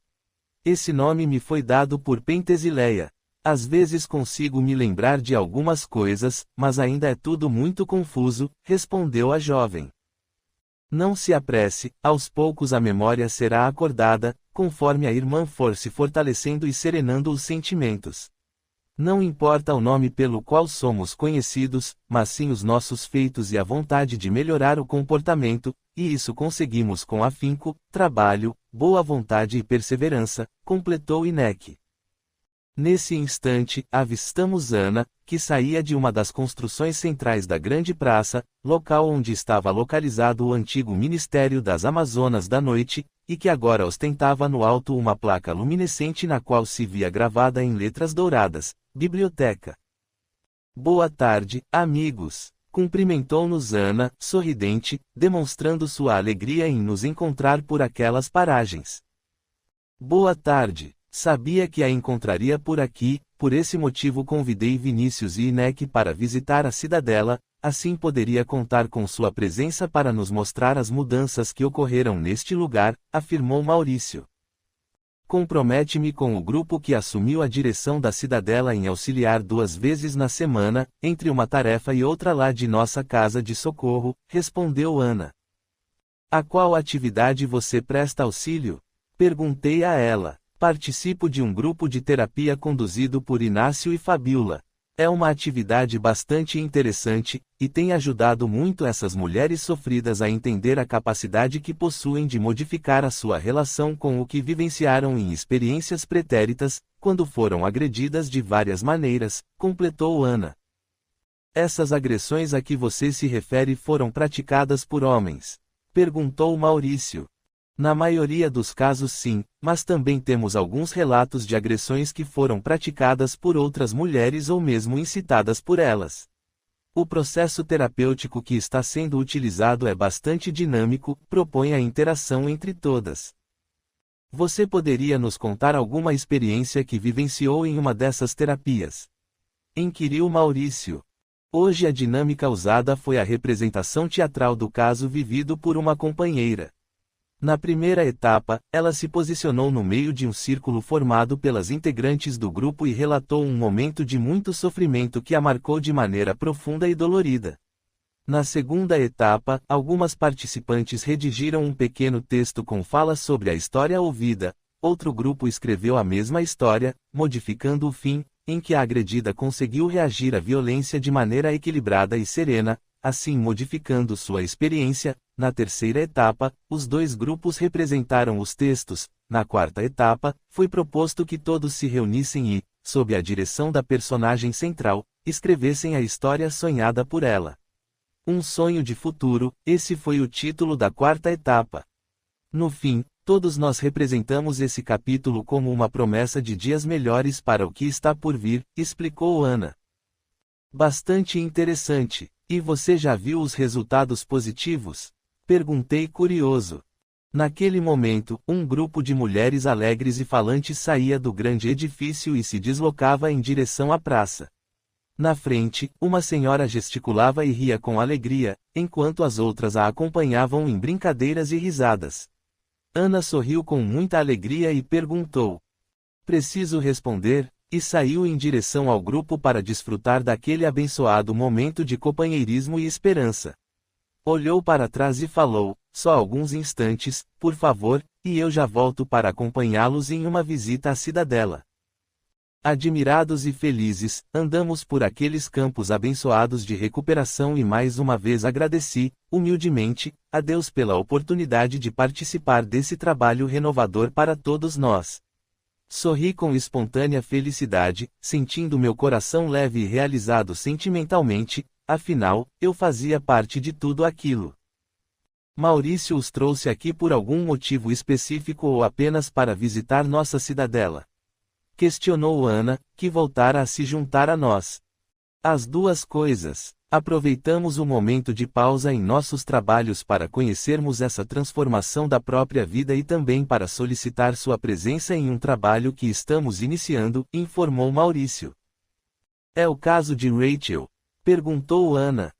Speaker 1: Esse nome me foi dado por Pentesileia. Às vezes consigo me lembrar de algumas coisas, mas ainda é tudo muito confuso, respondeu a jovem. Não se apresse, aos poucos a memória será acordada, conforme a irmã for se fortalecendo e serenando os sentimentos. Não importa o nome pelo qual somos conhecidos, mas sim os nossos feitos e a vontade de melhorar o comportamento, e isso conseguimos com afinco, trabalho, boa vontade e perseverança, completou Inek. Nesse instante, avistamos Ana, que saía de uma das construções centrais da grande praça, local onde estava localizado o antigo Ministério das Amazonas da Noite, e que agora ostentava no alto uma placa luminescente na qual se via gravada em letras douradas: Biblioteca. Boa tarde, amigos! Cumprimentou-nos Ana, sorridente, demonstrando sua alegria em nos encontrar por aquelas paragens. Boa tarde! Sabia que a encontraria por aqui, por esse motivo convidei Vinícius e Inek para visitar a cidadela, assim poderia contar com sua presença para nos mostrar as mudanças que ocorreram neste lugar, afirmou Maurício. Compromete-me com o grupo que assumiu a direção da cidadela em auxiliar 2 vezes na semana, entre uma tarefa e outra lá de nossa casa de socorro, respondeu Ana. A qual atividade você presta auxílio? Perguntei a ela. Participo de um grupo de terapia conduzido por Inácio e Fabiola. É uma atividade bastante interessante, e tem ajudado muito essas mulheres sofridas a entender a capacidade que possuem de modificar a sua relação com o que vivenciaram em experiências pretéritas, quando foram agredidas de várias maneiras, completou Ana. Essas agressões a que você se refere foram praticadas por homens? Perguntou Maurício. Na maioria dos casos sim, mas também temos alguns relatos de agressões que foram praticadas por outras mulheres ou mesmo incitadas por elas. O processo terapêutico que está sendo utilizado é bastante dinâmico, propõe a interação entre todas. Você poderia nos contar alguma experiência que vivenciou em uma dessas terapias? Inquiriu Maurício. Hoje a dinâmica usada foi a representação teatral do caso vivido por uma companheira. Na primeira etapa, ela se posicionou no meio de um círculo formado pelas integrantes do grupo e relatou um momento de muito sofrimento que a marcou de maneira profunda e dolorida. Na segunda etapa, algumas participantes redigiram um pequeno texto com falas sobre a história ouvida, outro grupo escreveu a mesma história, modificando o fim, em que a agredida conseguiu reagir à violência de maneira equilibrada e serena, assim modificando sua experiência. Na terceira etapa, os 2 grupos representaram os textos. Na quarta etapa, foi proposto que todos se reunissem e, sob a direção da personagem central, escrevessem a história sonhada por ela. Um sonho de futuro, esse foi o título da quarta etapa. No fim, todos nós representamos esse capítulo como uma promessa de dias melhores para o que está por vir, explicou Ana. Bastante interessante. E você já viu os resultados positivos? Perguntei curioso. Naquele momento, um grupo de mulheres alegres e falantes saía do grande edifício e se deslocava em direção à praça. Na frente, uma senhora gesticulava e ria com alegria, enquanto as outras a acompanhavam em brincadeiras e risadas. Ana sorriu com muita alegria e perguntou: preciso responder? E saiu em direção ao grupo para desfrutar daquele abençoado momento de companheirismo e esperança. Olhou para trás e falou: só alguns instantes, por favor, e eu já volto para acompanhá-los em uma visita à cidadela. Admirados e felizes, andamos por aqueles campos abençoados de recuperação e mais uma vez agradeci, humildemente, a Deus pela oportunidade de participar desse trabalho renovador para todos nós. Sorri com espontânea felicidade, sentindo meu coração leve e realizado sentimentalmente, afinal, eu fazia parte de tudo aquilo. Maurício os trouxe aqui por algum motivo específico ou apenas para visitar nossa cidadela? Questionou Ana, que voltara a se juntar a nós. As duas coisas. Aproveitamos o momento de pausa em nossos trabalhos para conhecermos essa transformação da própria vida e também para solicitar sua presença em um trabalho que estamos iniciando, informou Maurício. É o caso de Rachel? Perguntou Ana.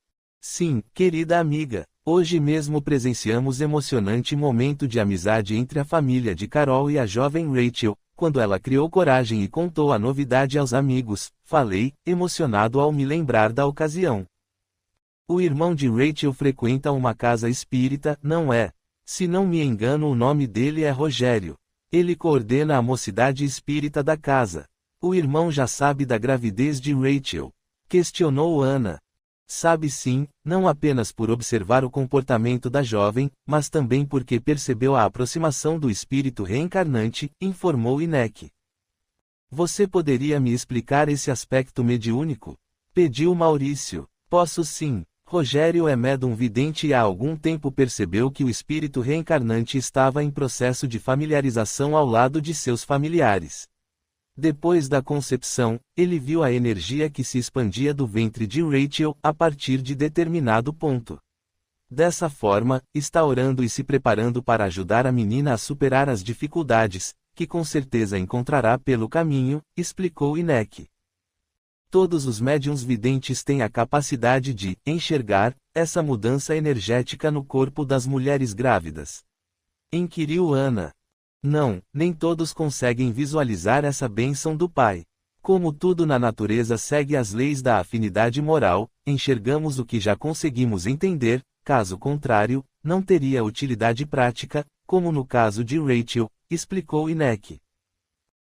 Speaker 1: Sim, querida amiga, hoje mesmo presenciamos emocionante momento de amizade entre a família de Carol e a jovem Rachel, quando ela criou coragem e contou a novidade aos amigos. Falei, emocionado ao me lembrar da ocasião. O irmão de Rachel frequenta uma casa espírita, não é? Se não me engano, o nome dele é Rogério. Ele coordena a mocidade espírita da casa. O irmão já sabe da gravidez de Rachel? Questionou Ana. Sabe sim, não apenas por observar o comportamento da jovem, mas também porque percebeu a aproximação do espírito reencarnante, informou Inek. Você poderia me explicar esse aspecto mediúnico? Pediu Maurício. Posso sim. Rogério é médium vidente e há algum tempo percebeu que o espírito reencarnante estava em processo de familiarização ao lado de seus familiares. Depois da concepção, ele viu a energia que se expandia do ventre de Rachel a partir de determinado ponto. Dessa forma, está orando e se preparando para ajudar a menina a superar as dificuldades, que com certeza encontrará pelo caminho, explicou Inek. Todos os médiuns videntes têm a capacidade de enxergar essa mudança energética no corpo das mulheres grávidas. Inquiriu Ana. Não, nem todos conseguem visualizar essa bênção do Pai. Como tudo na natureza segue as leis da afinidade moral, enxergamos o que já conseguimos entender, caso contrário, não teria utilidade prática, como no caso de Rachel, explicou Inek.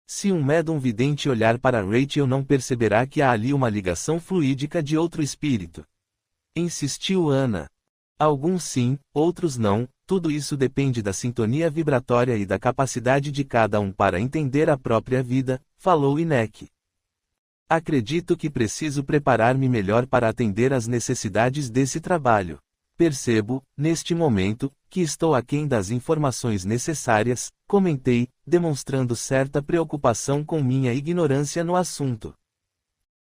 Speaker 1: Se um médium vidente olhar para Rachel não perceberá que há ali uma ligação fluídica de outro espírito. Insistiu Ana. Alguns sim, outros não, tudo isso depende da sintonia vibratória e da capacidade de cada um para entender a própria vida, falou Inek. Acredito que preciso preparar-me melhor para atender às necessidades desse trabalho. Percebo, neste momento, que estou aquém das informações necessárias, comentei, demonstrando certa preocupação com minha ignorância no assunto.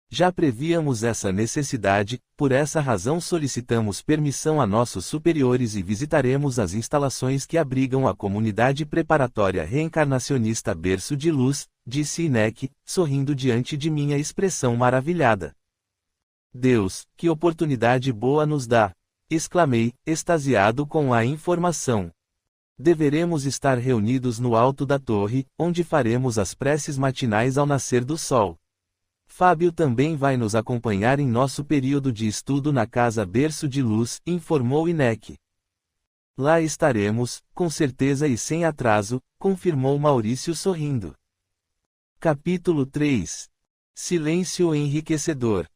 Speaker 1: Já prevíamos essa necessidade, por essa razão solicitamos permissão a nossos superiores e visitaremos as instalações que abrigam a comunidade preparatória reencarnacionista Berço de Luz, disse Inek, sorrindo diante de minha expressão maravilhada. Deus, que oportunidade boa nos dá! Exclamei, extasiado com a informação. Deveremos estar reunidos no alto da torre, onde faremos as preces matinais ao nascer do sol. Fábio também vai nos acompanhar em nosso período de estudo na Casa Berço de Luz, informou Inek. Lá estaremos, com certeza e sem atraso, confirmou Maurício sorrindo. Capítulo 3. Silêncio enriquecedor.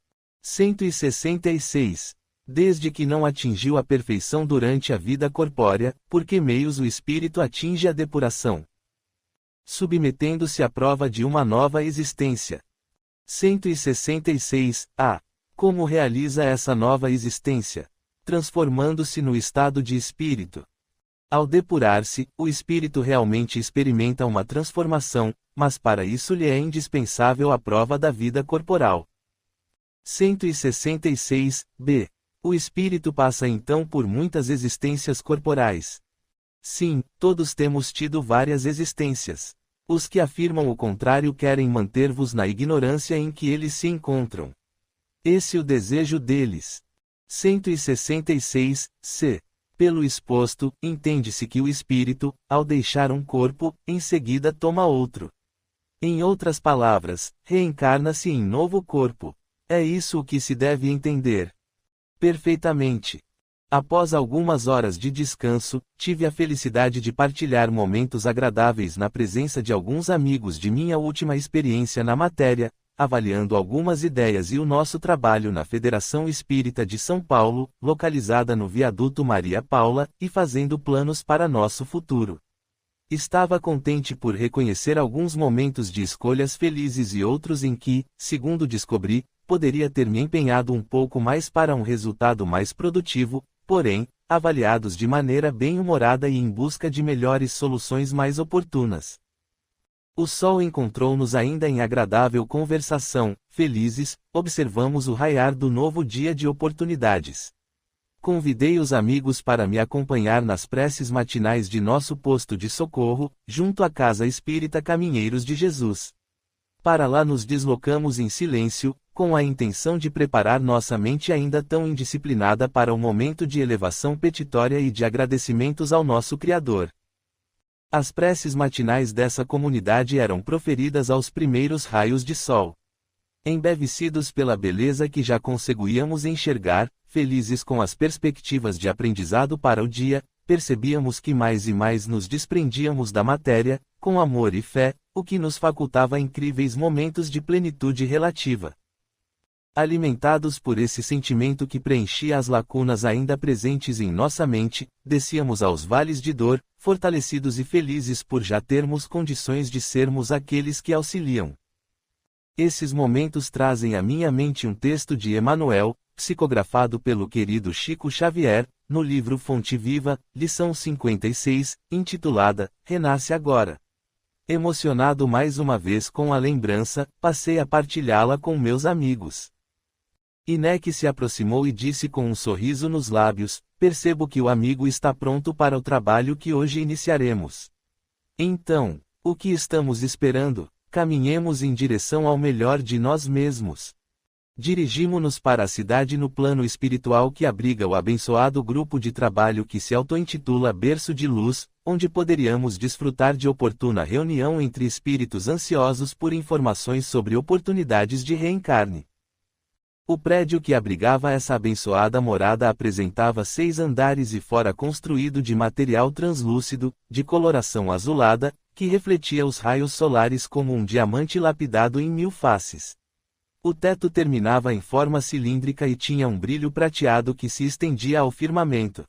Speaker 1: 166. Desde que não atingiu a perfeição durante a vida corpórea, por que meios o espírito atinge a depuração? Submetendo-se à prova de uma nova existência. 166. A. Como realiza essa nova existência? Transformando-se no estado de espírito. Ao depurar-se, o espírito realmente experimenta uma transformação, mas para isso lhe é indispensável a prova da vida corporal. 166. B. O espírito passa então por muitas existências corporais. Sim, todos temos tido várias existências. Os que afirmam o contrário querem manter-vos na ignorância em que eles se encontram. Esse é o desejo deles. 166. C. Pelo exposto, entende-se que o espírito, ao deixar um corpo, em seguida toma outro. Em outras palavras, reencarna-se em novo corpo. É isso o que se deve entender. Perfeitamente. Após algumas horas de descanso, tive a felicidade de partilhar momentos agradáveis na presença de alguns amigos de minha última experiência na matéria, avaliando algumas ideias e o nosso trabalho na Federação Espírita de São Paulo, localizada no Viaduto Maria Paula, e fazendo planos para nosso futuro. Estava contente por reconhecer alguns momentos de escolhas felizes e outros em que, segundo descobri, poderia ter me empenhado um pouco mais para um resultado mais produtivo, porém, avaliados de maneira bem-humorada e em busca de melhores soluções mais oportunas. O sol encontrou-nos ainda em agradável conversação, felizes, observamos o raiar do novo dia de oportunidades. Convidei os amigos para me acompanhar nas preces matinais de nosso posto de socorro, junto à Casa Espírita Caminheiros de Jesus. Para lá nos deslocamos em silêncio, com a intenção de preparar nossa mente ainda tão indisciplinada para o momento de elevação petitória e de agradecimentos ao nosso Criador. As preces matinais dessa comunidade eram proferidas aos primeiros raios de sol. Embevecidos pela beleza que já conseguíamos enxergar, felizes com as perspectivas de aprendizado para o dia, percebíamos que mais e mais nos desprendíamos da matéria, com amor e fé, o que nos facultava incríveis momentos de plenitude relativa. Alimentados por esse sentimento que preenchia as lacunas ainda presentes em nossa mente, descíamos aos vales de dor, fortalecidos e felizes por já termos condições de sermos aqueles que auxiliam. Esses momentos trazem à minha mente um texto de Emmanuel, psicografado pelo querido Chico Xavier, no livro Fonte Viva, lição 56, intitulada Renasce Agora. Emocionado mais uma vez com a lembrança, passei a partilhá-la com meus amigos. Inek se aproximou e disse com um sorriso nos lábios: percebo que o amigo está pronto para o trabalho que hoje iniciaremos. Então, o que estamos esperando? Caminhemos em direção ao melhor de nós mesmos. Dirigimo-nos para a cidade no plano espiritual que abriga o abençoado grupo de trabalho que se auto-intitula Berço de Luz, onde poderíamos desfrutar de oportuna reunião entre espíritos ansiosos por informações sobre oportunidades de reencarne. O prédio que abrigava essa abençoada morada apresentava 6 andares e fora construído de material translúcido, de coloração azulada, que refletia os raios solares como um diamante lapidado em 1000 faces. O teto terminava em forma cilíndrica e tinha um brilho prateado que se estendia ao firmamento.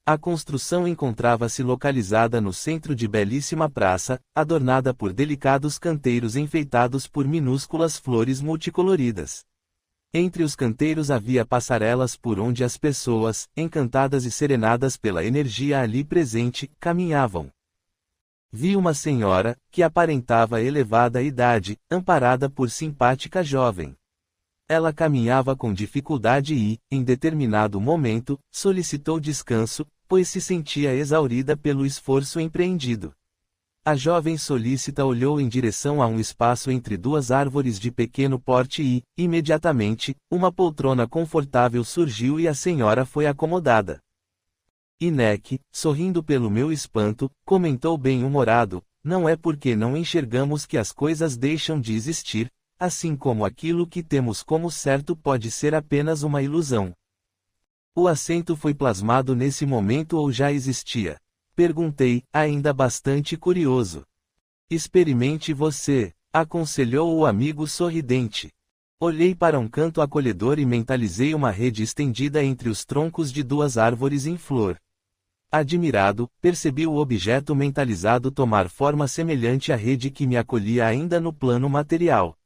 Speaker 1: A construção encontrava-se localizada no centro de belíssima praça, adornada por delicados canteiros enfeitados por minúsculas flores multicoloridas. Entre os canteiros havia passarelas por onde as pessoas, encantadas e serenadas pela energia ali presente, caminhavam. Vi uma senhora, que aparentava elevada idade, amparada por simpática jovem. Ela caminhava com dificuldade e, em determinado momento, solicitou descanso, pois se sentia exaurida pelo esforço empreendido. A jovem solícita olhou em direção a um espaço entre 2 árvores de pequeno porte e, imediatamente, uma poltrona confortável surgiu e a senhora foi acomodada. Inek, sorrindo pelo meu espanto, comentou bem-humorado: não é porque não enxergamos que as coisas deixam de existir, assim como aquilo que temos como certo pode ser apenas uma ilusão. O assento foi plasmado nesse momento ou já existia? Perguntei, ainda bastante curioso. Experimente você, aconselhou o amigo sorridente. Olhei para um canto acolhedor e mentalizei uma rede estendida entre os troncos de 2 árvores em flor. Admirado, percebi o objeto mentalizado tomar forma semelhante à rede que me acolhia ainda no plano material.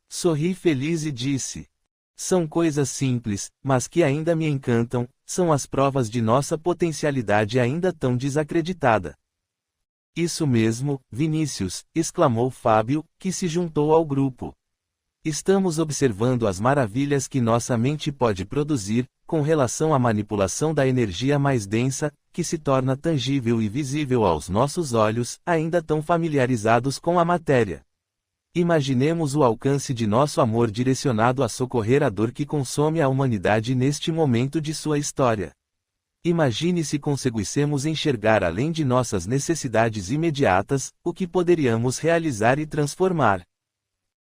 Speaker 1: Sorri feliz e disse: são coisas simples, mas que ainda me encantam, são as provas de nossa potencialidade ainda tão desacreditada. Isso mesmo, Vinícius, exclamou Fábio, que se juntou ao grupo. Estamos observando as maravilhas que nossa mente pode produzir, com relação à manipulação da energia mais densa, que se torna tangível e visível aos nossos olhos, ainda tão familiarizados com a matéria. Imaginemos o alcance de nosso amor direcionado a socorrer a dor que consome a humanidade neste momento de sua história. Imagine se conseguíssemos enxergar além de nossas necessidades imediatas, o que poderíamos realizar e transformar.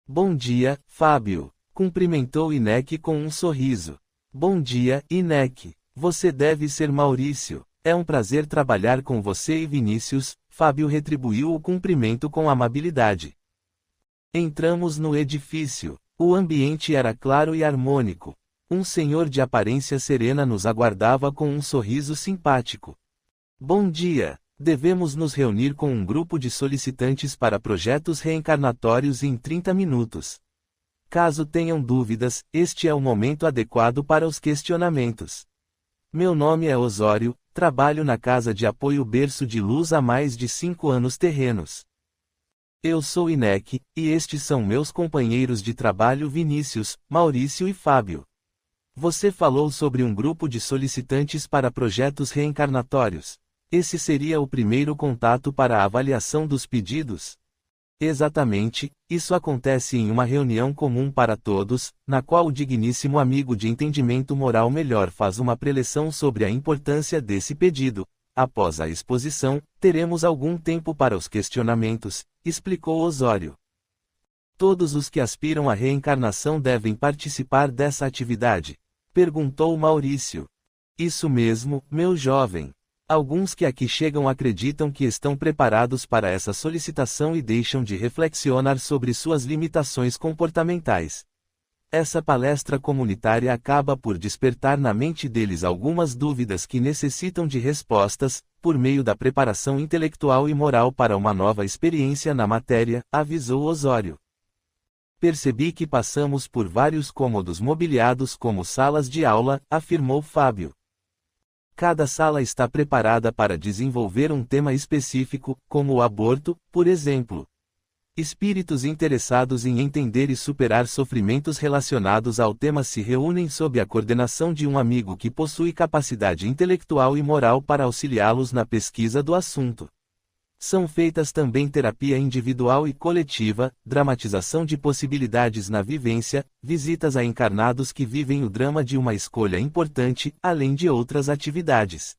Speaker 1: Bom dia, Fábio, cumprimentou Inek com um sorriso. Bom dia, Inek, você deve ser Maurício, é um prazer trabalhar com você e Vinícius, Fábio retribuiu o cumprimento com amabilidade. Entramos no edifício. O ambiente era claro e harmônico. Um senhor de aparência serena nos aguardava com um sorriso simpático. Bom dia! Devemos nos reunir com um grupo de solicitantes para projetos reencarnatórios em 30 minutos. Caso tenham dúvidas, este é o momento adequado para os questionamentos. Meu nome é Osório, trabalho na Casa de Apoio Berço de Luz há mais de 5 anos terrenos. Eu sou Inek, e estes são meus companheiros de trabalho Vinícius, Maurício e Fábio. Você falou sobre um grupo de solicitantes para projetos reencarnatórios. Esse seria o primeiro contato para a avaliação dos pedidos? Exatamente, isso acontece em uma reunião comum para todos, na qual o digníssimo amigo de entendimento moral melhor faz uma preleção sobre a importância desse pedido. Após a exposição, teremos algum tempo para os questionamentos, explicou Osório. Todos os que aspiram à reencarnação devem participar dessa atividade? Perguntou Maurício. Isso mesmo, meu jovem. Alguns que aqui chegam acreditam que estão preparados para essa solicitação e deixam de reflexionar sobre suas limitações comportamentais. Essa palestra comunitária acaba por despertar na mente deles algumas dúvidas que necessitam de respostas, por meio da preparação intelectual e moral para uma nova experiência na matéria, avisou Osório. Percebi que passamos por vários cômodos mobiliados como salas de aula, afirmou Fábio. Cada sala está preparada para desenvolver um tema específico, como o aborto, por exemplo. Espíritos interessados em entender e superar sofrimentos relacionados ao tema se reúnem sob a coordenação de um amigo que possui capacidade intelectual e moral para auxiliá-los na pesquisa do assunto. São feitas também terapia individual e coletiva, dramatização de possibilidades na vivência, visitas a encarnados que vivem o drama de uma escolha importante, além de outras atividades.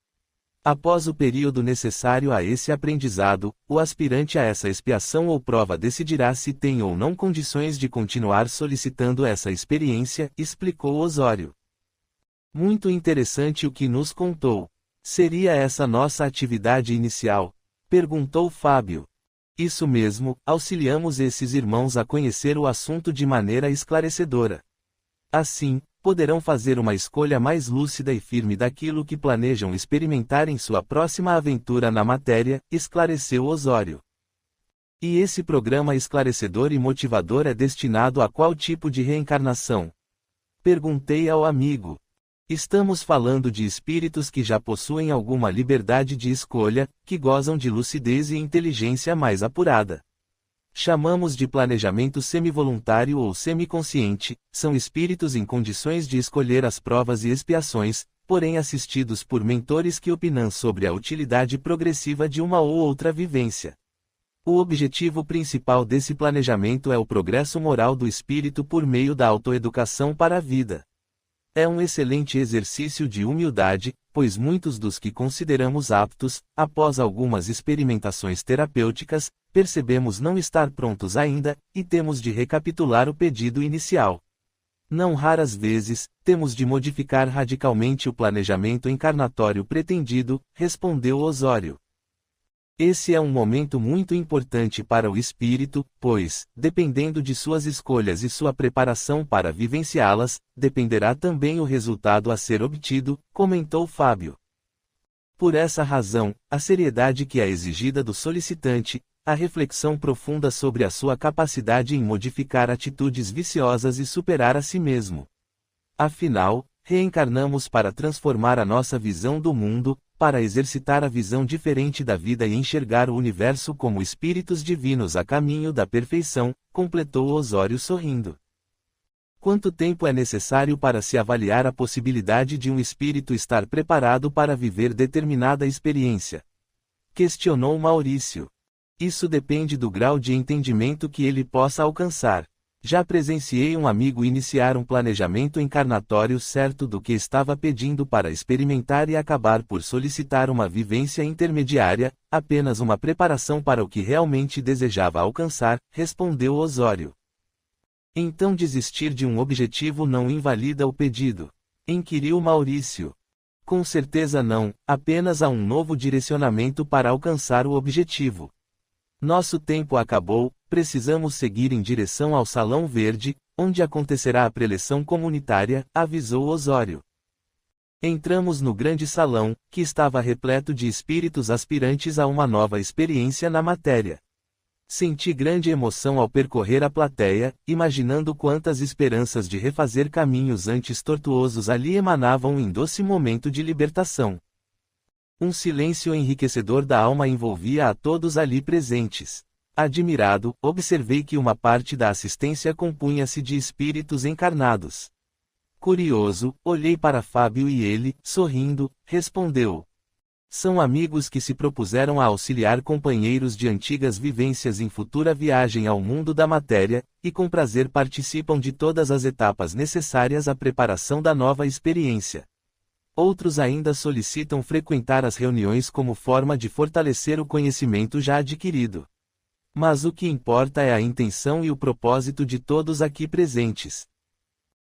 Speaker 1: Após o período necessário a esse aprendizado, o aspirante a essa expiação ou prova decidirá se tem ou não condições de continuar solicitando essa experiência, explicou Osório. Muito interessante o que nos contou. Seria essa nossa atividade inicial? Perguntou Fábio. Isso mesmo, auxiliamos esses irmãos a conhecer o assunto de maneira esclarecedora. Assim, poderão fazer uma escolha mais lúcida e firme daquilo que planejam experimentar em sua próxima aventura na matéria, esclareceu Osório. E esse programa esclarecedor e motivador é destinado a qual tipo de reencarnação? Perguntei ao amigo. Estamos falando de espíritos que já possuem alguma liberdade de escolha, que gozam de lucidez e inteligência mais apurada. Chamamos de planejamento semivoluntário ou semiconsciente, são espíritos em condições de escolher as provas e expiações, porém assistidos por mentores que opinam sobre a utilidade progressiva de uma ou outra vivência. O objetivo principal desse planejamento é o progresso moral do espírito por meio da autoeducação para a vida. É um excelente exercício de humildade, pois muitos dos que consideramos aptos, após algumas experimentações terapêuticas, percebemos não estar prontos ainda, e temos de recapitular o pedido inicial. Não raras vezes, temos de modificar radicalmente o planejamento encarnatório pretendido, respondeu Osório. Esse é um momento muito importante para o espírito, pois, dependendo de suas escolhas e sua preparação para vivenciá-las, dependerá também o resultado a ser obtido, comentou Fábio. Por essa razão, a seriedade que é exigida do solicitante, a reflexão profunda sobre a sua capacidade em modificar atitudes viciosas e superar a si mesmo. Afinal, reencarnamos para transformar a nossa visão do mundo, para exercitar a visão diferente da vida e enxergar o universo como espíritos divinos a caminho da perfeição, completou Osório sorrindo. Quanto tempo é necessário para se avaliar a possibilidade de um espírito estar preparado para viver determinada experiência? Questionou Maurício. Isso depende do grau de entendimento que ele possa alcançar. Já presenciei um amigo iniciar um planejamento encarnatório certo do que estava pedindo para experimentar e acabar por solicitar uma vivência intermediária, apenas uma preparação para o que realmente desejava alcançar, respondeu Osório. Então desistir de um objetivo não invalida o pedido? Inquiriu Maurício. Com certeza não, apenas há um novo direcionamento para alcançar o objetivo. Nosso tempo acabou, precisamos seguir em direção ao Salão Verde, onde acontecerá a preleção comunitária, avisou Osório. Entramos no grande salão, que estava repleto de espíritos aspirantes a uma nova experiência na matéria. Senti grande emoção ao percorrer a plateia, imaginando quantas esperanças de refazer caminhos antes tortuosos ali emanavam em doce momento de libertação. Um silêncio enriquecedor da alma envolvia a todos ali presentes. Admirado, observei que uma parte da assistência compunha-se de espíritos encarnados. Curioso, olhei para Fábio e ele, sorrindo, respondeu: São amigos que se propuseram a auxiliar companheiros de antigas vivências em futura viagem ao mundo da matéria, e com prazer participam de todas as etapas necessárias à preparação da nova experiência. Outros ainda solicitam frequentar as reuniões como forma de fortalecer o conhecimento já adquirido. Mas o que importa é a intenção e o propósito de todos aqui presentes.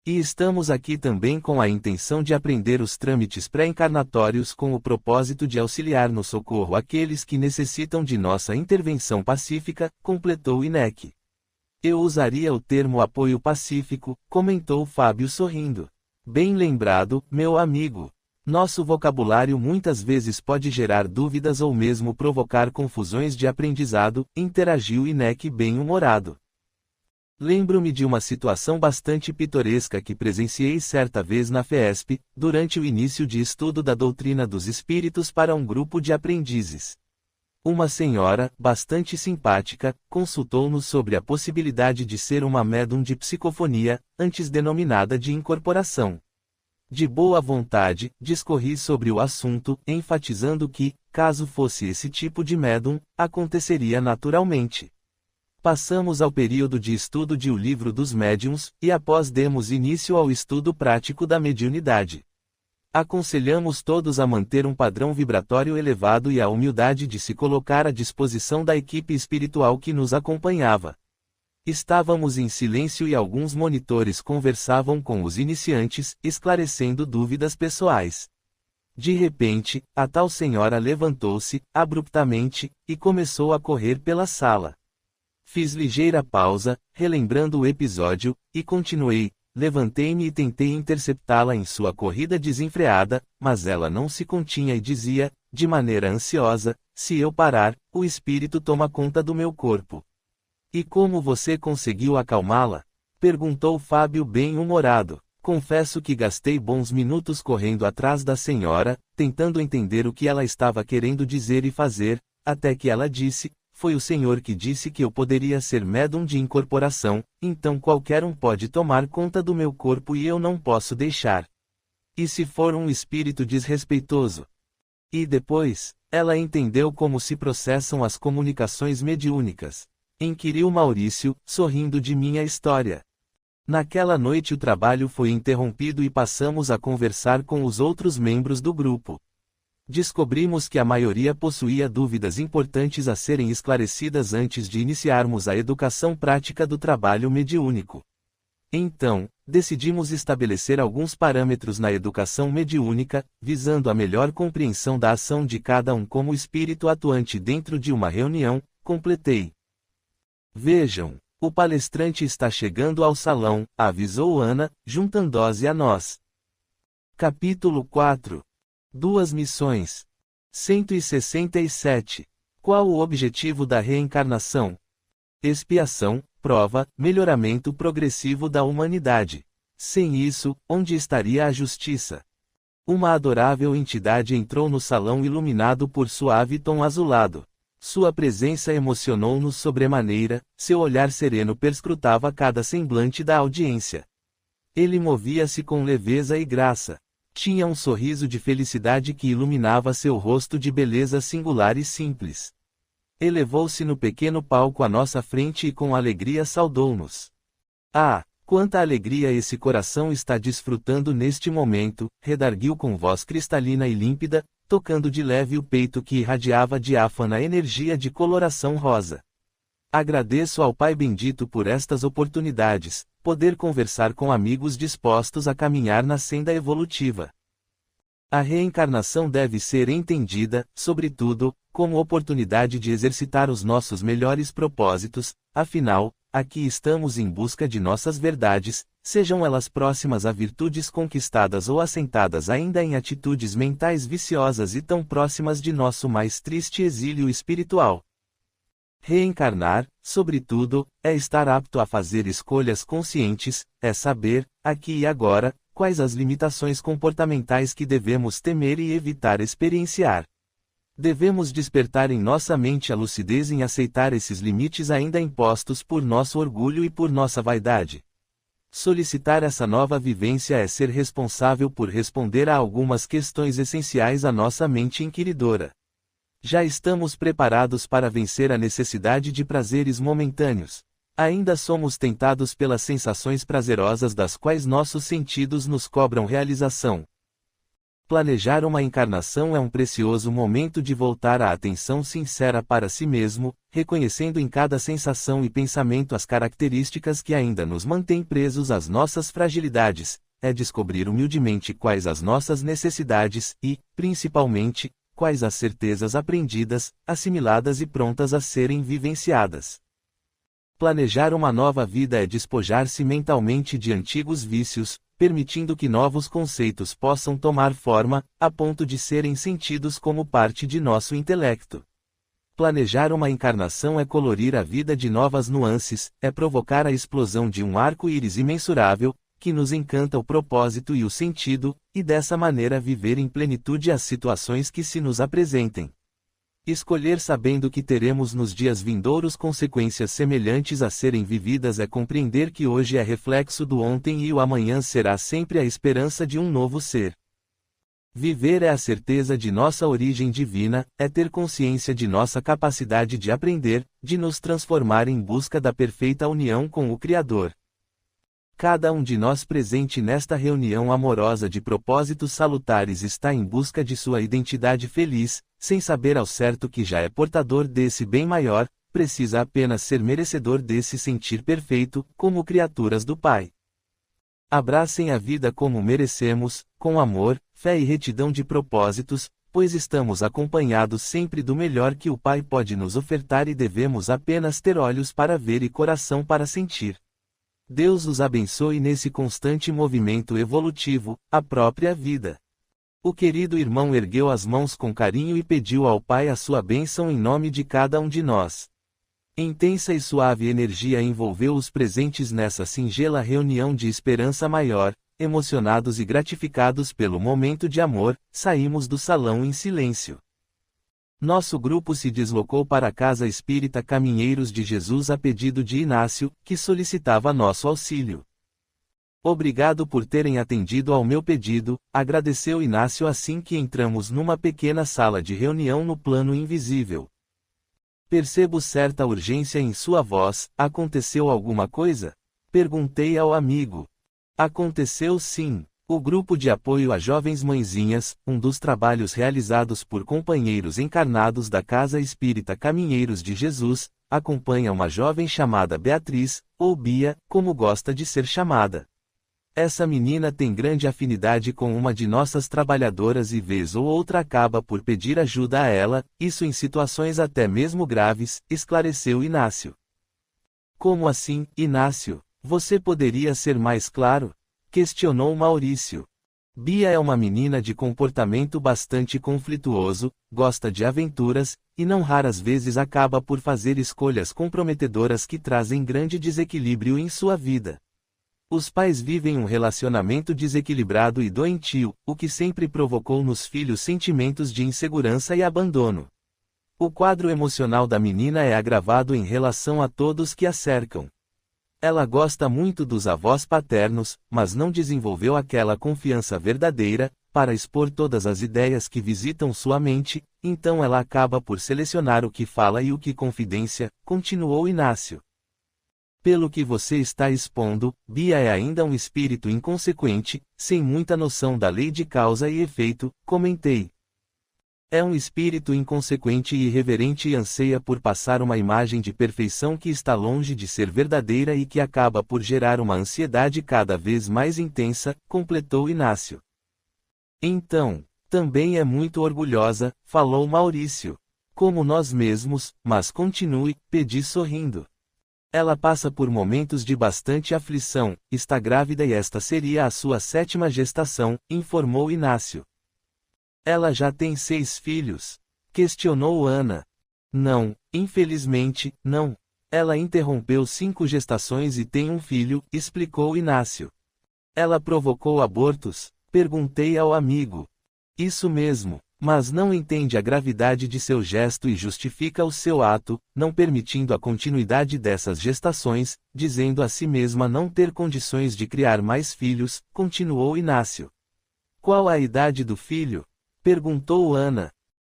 Speaker 1: E estamos aqui também com a intenção de aprender os trâmites pré-encarnatórios com o propósito de auxiliar no socorro àqueles que necessitam de nossa intervenção pacífica, completou INEC. Eu usaria o termo apoio pacífico, comentou Fábio sorrindo. Bem lembrado, meu amigo. Nosso vocabulário muitas vezes pode gerar dúvidas ou mesmo provocar confusões de aprendizado, interagiu INEC bem-humorado. Lembro-me de uma situação bastante pitoresca que presenciei certa vez na FESP, durante o início de estudo da doutrina dos espíritos para um grupo de aprendizes. Uma senhora, bastante simpática, consultou-nos sobre a possibilidade de ser uma médium de psicofonia, antes denominada de incorporação. De boa vontade, discorri sobre o assunto, enfatizando que, caso fosse esse tipo de médium, aconteceria naturalmente. Passamos ao período de estudo de O Livro dos Médiuns, e após demos início ao estudo prático da mediunidade. Aconselhamos todos a manter um padrão vibratório elevado e a humildade de se colocar à disposição da equipe espiritual que nos acompanhava. Estávamos em silêncio e alguns monitores conversavam com os iniciantes, esclarecendo dúvidas pessoais. De repente, a tal senhora levantou-se, abruptamente, e começou a correr pela sala. Fiz ligeira pausa, relembrando o episódio, e continuei. Levantei-me e tentei interceptá-la em sua corrida desenfreada, mas ela não se continha e dizia, de maneira ansiosa, se eu parar, o espírito toma conta do meu corpo. E como você conseguiu acalmá-la? Perguntou Fábio bem-humorado. Confesso que gastei bons minutos correndo atrás da senhora, tentando entender o que ela estava querendo dizer e fazer, até que ela disse, foi o senhor que disse que eu poderia ser médium de incorporação, então qualquer um pode tomar conta do meu corpo e eu não posso deixar. E se for um espírito desrespeitoso? E depois, ela entendeu como se processam as comunicações mediúnicas. Inquiriu Maurício, sorrindo de minha história. Naquela noite o trabalho foi interrompido e passamos a conversar com os outros membros do grupo. Descobrimos que a maioria possuía dúvidas importantes a serem esclarecidas antes de iniciarmos a educação prática do trabalho mediúnico. Então, decidimos estabelecer alguns parâmetros na educação mediúnica, visando a melhor compreensão da ação de cada um como espírito atuante dentro de uma reunião, completei. Vejam, o palestrante está chegando ao salão, avisou Ana, juntando-se a nós. Capítulo 4. Duas missões. 167. Qual o objetivo da reencarnação? Expiação, prova, melhoramento progressivo da humanidade. Sem isso, onde estaria a justiça? Uma adorável entidade entrou no salão iluminado por suave tom azulado. Sua presença emocionou-nos sobremaneira, seu olhar sereno perscrutava cada semblante da audiência. Ele movia-se com leveza e graça. Tinha um sorriso de felicidade que iluminava seu rosto de beleza singular e simples. Elevou-se no pequeno palco à nossa frente e com alegria saudou-nos. Ah, quanta alegria esse coração está desfrutando neste momento, redarguiu com voz cristalina e límpida, tocando de leve o peito que irradiava diáfana energia de coloração rosa. Agradeço ao Pai Bendito por estas oportunidades, poder conversar com amigos dispostos a caminhar na senda evolutiva. A reencarnação deve ser entendida, sobretudo, como oportunidade de exercitar os nossos melhores propósitos, afinal, aqui estamos em busca de nossas verdades, sejam elas próximas a virtudes conquistadas ou assentadas ainda em atitudes mentais viciosas e tão próximas de nosso mais triste exílio espiritual. Reencarnar, sobretudo, é estar apto a fazer escolhas conscientes, é saber, aqui e agora, quais as limitações comportamentais que devemos temer e evitar experienciar. Devemos despertar em nossa mente a lucidez em aceitar esses limites ainda impostos por nosso orgulho e por nossa vaidade. Solicitar essa nova vivência é ser responsável por responder a algumas questões essenciais à nossa mente inquiridora. Já estamos preparados para vencer a necessidade de prazeres momentâneos. Ainda somos tentados pelas sensações prazerosas das quais nossos sentidos nos cobram realização. Planejar uma encarnação é um precioso momento de voltar a atenção sincera para si mesmo, reconhecendo em cada sensação e pensamento as características que ainda nos mantêm presos às nossas fragilidades, é descobrir humildemente quais as nossas necessidades e, principalmente, quais as certezas aprendidas, assimiladas e prontas a serem vivenciadas. Planejar uma nova vida é despojar-se mentalmente de antigos vícios, permitindo que novos conceitos possam tomar forma, a ponto de serem sentidos como parte de nosso intelecto. Planejar uma encarnação é colorir a vida de novas nuances, é provocar a explosão de um arco-íris imensurável, que nos encanta o propósito e o sentido, e dessa maneira viver em plenitude as situações que se nos apresentem. Escolher sabendo que teremos nos dias vindouros consequências semelhantes a serem vividas é compreender que hoje é reflexo do ontem e o amanhã será sempre a esperança de um novo ser. Viver é a certeza de nossa origem divina, é ter consciência de nossa capacidade de aprender, de nos transformar em busca da perfeita união com o Criador. Cada um de nós presente nesta reunião amorosa de propósitos salutares está em busca de sua identidade feliz, sem saber ao certo que já é portador desse bem maior, precisa apenas ser merecedor desse sentir perfeito, como criaturas do Pai. Abracem a vida como merecemos, com amor, fé e retidão de propósitos, pois estamos acompanhados sempre do melhor que o Pai pode nos ofertar e devemos apenas ter olhos para ver e coração para sentir. Deus os abençoe nesse constante movimento evolutivo, a própria vida. O querido irmão ergueu as mãos com carinho e pediu ao Pai a sua bênção em nome de cada um de nós. Intensa e suave energia envolveu os presentes nessa singela reunião de esperança maior. Emocionados e gratificados pelo momento de amor, saímos do salão em silêncio. Nosso grupo se deslocou para a Casa Espírita Caminheiros de Jesus a pedido de Inácio, que solicitava nosso auxílio. Obrigado por terem atendido ao meu pedido, agradeceu Inácio assim que entramos numa pequena sala de reunião no plano invisível. Percebo certa urgência em sua voz, aconteceu alguma coisa? Perguntei ao amigo. Aconteceu sim. O grupo de apoio a jovens mãezinhas, um dos trabalhos realizados por companheiros encarnados da Casa Espírita Caminheiros de Jesus, acompanha uma jovem chamada Beatriz, ou Bia, como gosta de ser chamada. Essa menina tem grande afinidade com uma de nossas trabalhadoras e vez ou outra acaba por pedir ajuda a ela, isso em situações até mesmo graves, esclareceu Inácio. Como assim, Inácio? Você poderia ser mais claro? Questionou Maurício. Bia é uma menina de comportamento bastante conflituoso, gosta de aventuras, e não raras vezes acaba por fazer escolhas comprometedoras que trazem grande desequilíbrio em sua vida. Os pais vivem um relacionamento desequilibrado e doentio, o que sempre provocou nos filhos sentimentos de insegurança e abandono. O quadro emocional da menina é agravado em relação a todos que a cercam. Ela gosta muito dos avós paternos, mas não desenvolveu aquela confiança verdadeira, para expor todas as ideias que visitam sua mente, então ela acaba por selecionar o que fala e o que confidencia, continuou Inácio. Pelo que você está expondo, Bia é ainda um espírito inconsequente, sem muita noção da lei de causa e efeito, comentei. É um espírito inconsequente e irreverente e anseia por passar uma imagem de perfeição que está longe de ser verdadeira e que acaba por gerar uma ansiedade cada vez mais intensa, completou Inácio. Então, também é muito orgulhosa, falou Maurício. Como nós mesmos, mas continue, pedi sorrindo. Ela passa por momentos de bastante aflição, está grávida e esta seria a sua 7ª gestação, informou Inácio. Ela já tem 6 filhos? Questionou Ana. Não, infelizmente, não. Ela interrompeu 5 gestações e tem um filho, explicou Inácio. Ela provocou abortos? Perguntei ao amigo. Isso mesmo. Mas não entende a gravidade de seu gesto e justifica o seu ato, não permitindo a continuidade dessas gestações, dizendo a si mesma não ter condições de criar mais filhos, continuou Inácio. Qual a idade do filho? Perguntou Ana.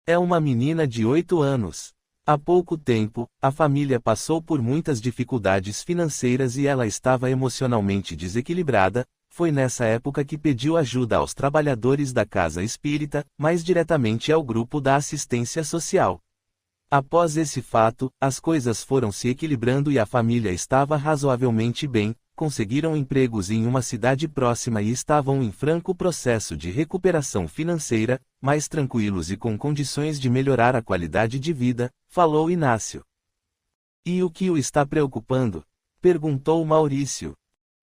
Speaker 1: É uma menina de 8 anos. Há pouco tempo, a família passou por muitas dificuldades financeiras e ela estava emocionalmente desequilibrada. Foi nessa época que pediu ajuda aos trabalhadores da casa espírita, mais diretamente ao grupo da assistência social. Após esse fato, as coisas foram se equilibrando e a família estava razoavelmente bem, conseguiram empregos em uma cidade próxima e estavam em franco processo de recuperação financeira, mais tranquilos e com condições de melhorar a qualidade de vida, falou Inácio. E o que o está preocupando? Perguntou Maurício.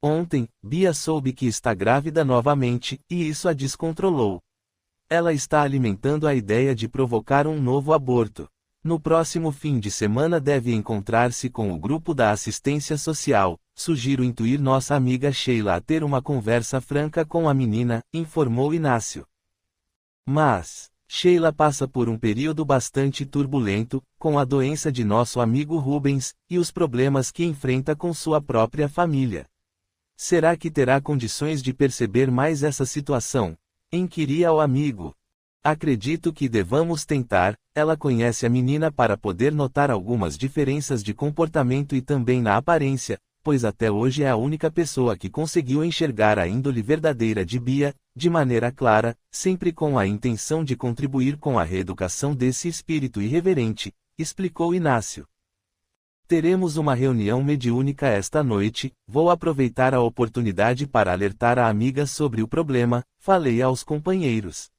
Speaker 1: Ontem, Bia soube que está grávida novamente, e isso a descontrolou. Ela está alimentando a ideia de provocar um novo aborto. No próximo fim de semana deve encontrar-se com o grupo da assistência social. Sugiro intuir nossa amiga Sheila a ter uma conversa franca com a menina, informou Inácio. Mas, Sheila passa por um período bastante turbulento, com a doença de nosso amigo Rubens, e os problemas que enfrenta com sua própria família. Será que terá condições de perceber mais essa situação? Inquiria o amigo. Acredito que devamos tentar. Ela conhece a menina para poder notar algumas diferenças de comportamento e também na aparência, pois até hoje é a única pessoa que conseguiu enxergar a índole verdadeira de Bia, de maneira clara, sempre com a intenção de contribuir com a reeducação desse espírito irreverente, explicou Inácio. Teremos uma reunião mediúnica esta noite, vou aproveitar a oportunidade para alertar a amiga sobre o problema, falei aos companheiros.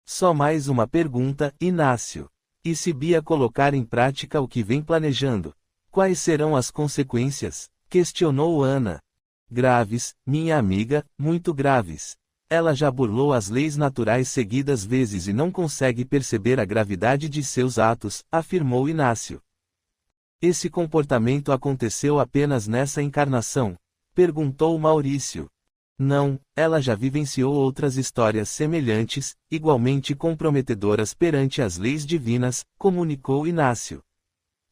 Speaker 1: Só mais uma pergunta, Inácio. E se Bia colocar em prática o que vem planejando? Quais serão as consequências? Questionou Ana. Graves, minha amiga, muito graves. Ela já burlou as leis naturais seguidas vezes e não consegue perceber a gravidade de seus atos, afirmou Inácio. Esse comportamento aconteceu apenas nessa encarnação? Perguntou Maurício. Não, ela já vivenciou outras histórias semelhantes, igualmente comprometedoras perante as leis divinas, comunicou Inácio.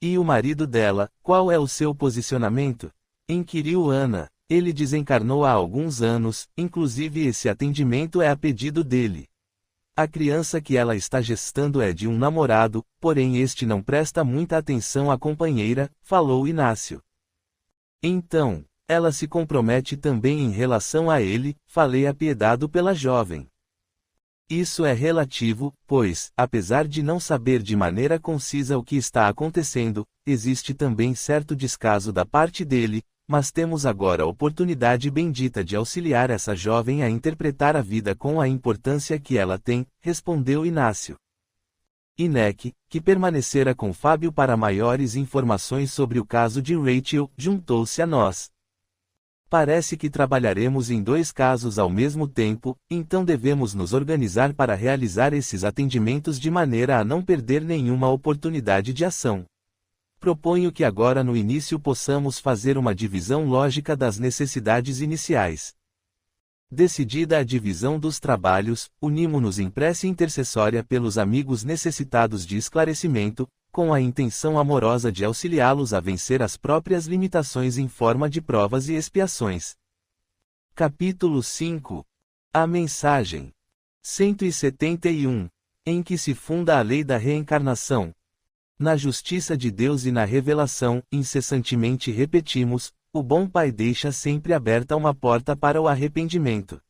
Speaker 1: E o marido dela, qual é o seu posicionamento? Inquiriu Ana. Ele desencarnou há alguns anos, inclusive esse atendimento é a pedido dele. A criança que ela está gestando é de um namorado, porém este não presta muita atenção à companheira, falou Inácio. Então, ela se compromete também em relação a ele, falei apiedado pela jovem. Isso é relativo, pois, apesar de não saber de maneira concisa o que está acontecendo, existe também certo descaso da parte dele, mas temos agora a oportunidade bendita de auxiliar essa jovem a interpretar a vida com a importância que ela tem, respondeu Inácio. Inek, que permanecera com Fábio para maiores informações sobre o caso de Rachel, juntou-se a nós. Parece que trabalharemos em 2 casos ao mesmo tempo, então devemos nos organizar para realizar esses atendimentos de maneira a não perder nenhuma oportunidade de ação. Proponho que agora no início possamos fazer uma divisão lógica das necessidades iniciais. Decidida a divisão dos trabalhos, unimo-nos em prece intercessória pelos amigos necessitados de esclarecimento, com a intenção amorosa de auxiliá-los a vencer as próprias limitações em forma de provas e expiações. Capítulo 5. A mensagem. 171. Em que se funda a lei da reencarnação. Na justiça de Deus e na revelação, incessantemente repetimos, o bom Pai deixa sempre aberta uma porta para o arrependimento.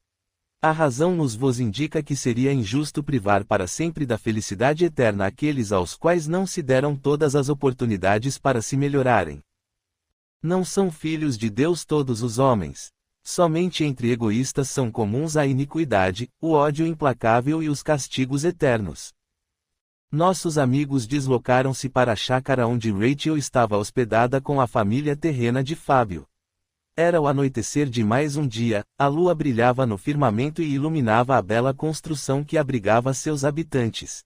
Speaker 1: A razão vos indica que seria injusto privar para sempre da felicidade eterna aqueles aos quais não se deram todas as oportunidades para se melhorarem. Não são filhos de Deus todos os homens. Somente entre egoístas são comuns a iniquidade, o ódio implacável e os castigos eternos. Nossos amigos deslocaram-se para a chácara onde Rachel estava hospedada com a família terrena de Fábio. Era o anoitecer de mais um dia, a lua brilhava no firmamento e iluminava a bela construção que abrigava seus habitantes.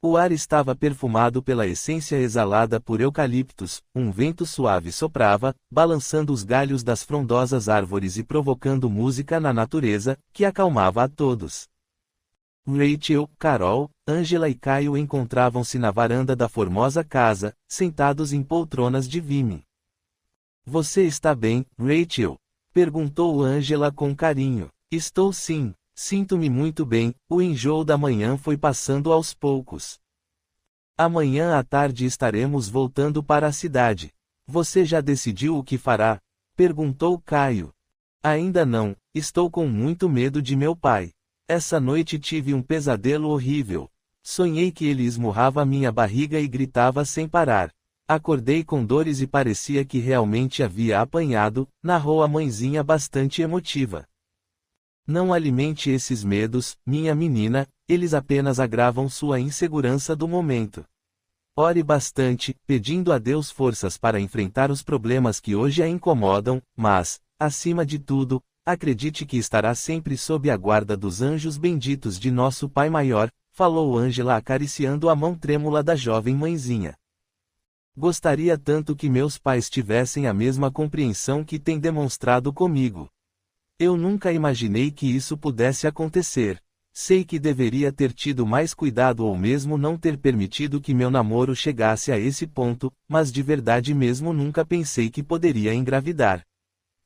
Speaker 1: O ar estava perfumado pela essência exalada por eucaliptos, um vento suave soprava, balançando os galhos das frondosas árvores e provocando música na natureza, que acalmava a todos. Rachel, Carol, Angela e Caio encontravam-se na varanda da formosa casa, sentados em poltronas de vime. Você está bem, Rachel? Perguntou Angela com carinho. Estou sim, sinto-me muito bem, o enjoo da manhã foi passando aos poucos. Amanhã à tarde estaremos voltando para a cidade. Você já decidiu o que fará? Perguntou Caio. Ainda não, estou com muito medo de meu pai. Essa noite tive um pesadelo horrível. Sonhei que ele esmurrava minha barriga e gritava sem parar. Acordei com dores e parecia que realmente havia apanhado, narrou a mãezinha bastante emotiva. Não alimente esses medos, minha menina, eles apenas agravam sua insegurança do momento. Ore bastante, pedindo a Deus forças para enfrentar os problemas que hoje a incomodam, mas, acima de tudo, acredite que estará sempre sob a guarda dos anjos benditos de nosso Pai Maior, falou Angela acariciando a mão trêmula da jovem mãezinha. Gostaria tanto que meus pais tivessem a mesma compreensão que têm demonstrado comigo. Eu nunca imaginei que isso pudesse acontecer. Sei que deveria ter tido mais cuidado ou mesmo não ter permitido que meu namoro chegasse a esse ponto, mas de verdade mesmo nunca pensei que poderia engravidar.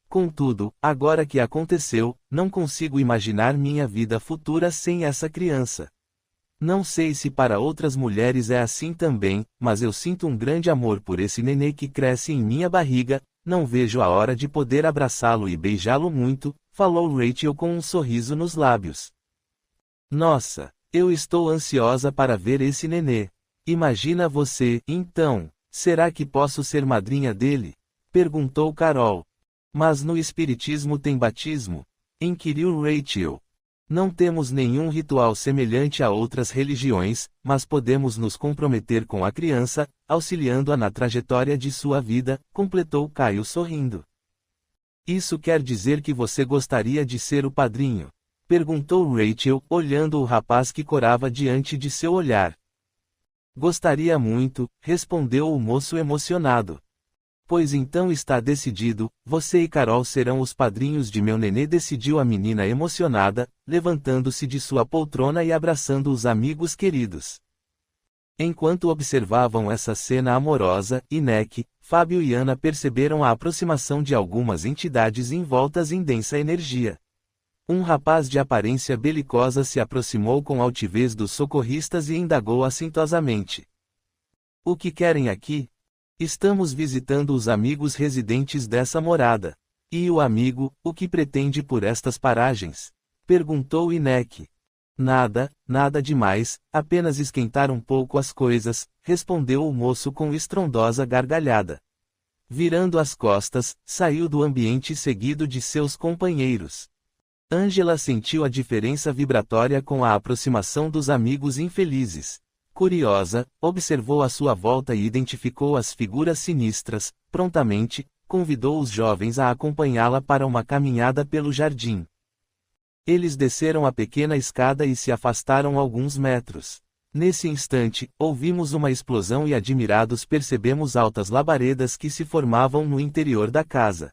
Speaker 1: Contudo, agora que aconteceu, não consigo imaginar minha vida futura sem essa criança. Não sei se para outras mulheres é assim também, mas eu sinto um grande amor por esse nenê que cresce em minha barriga, não vejo a hora de poder abraçá-lo e beijá-lo muito, falou Rachel com um sorriso nos lábios. Nossa, eu estou ansiosa para ver esse nenê. Imagina você, então, será que posso ser madrinha dele? Perguntou Carol. Mas no espiritismo tem batismo? Inquiriu Rachel. Não temos nenhum ritual semelhante a outras religiões, mas podemos nos comprometer com a criança, auxiliando-a na trajetória de sua vida, completou Caio sorrindo. Isso quer dizer que você gostaria de ser o padrinho? Perguntou Rachel, olhando o rapaz que corava diante de seu olhar. Gostaria muito, respondeu o moço emocionado. Pois então está decidido, você e Carol serão os padrinhos de meu nenê, decidiu a menina emocionada, levantando-se de sua poltrona e abraçando os amigos queridos. Enquanto observavam essa cena amorosa, Inek, Fábio e Ana perceberam a aproximação de algumas entidades envoltas em densa energia. Um rapaz de aparência belicosa se aproximou com altivez dos socorristas e indagou assintosamente. O que querem aqui? Estamos visitando os amigos residentes dessa morada. E o amigo, o que pretende por estas paragens? Perguntou Inek. Nada demais, apenas esquentar um pouco as coisas, respondeu o moço com estrondosa gargalhada. Virando as costas, saiu do ambiente seguido de seus companheiros. Angela sentiu a diferença vibratória com a aproximação dos amigos infelizes. Curiosa, observou à sua volta e identificou as figuras sinistras, prontamente, convidou os jovens a acompanhá-la para uma caminhada pelo jardim. Eles desceram a pequena escada e se afastaram alguns metros. Nesse instante, ouvimos uma explosão e admirados percebemos altas labaredas que se formavam no interior da casa.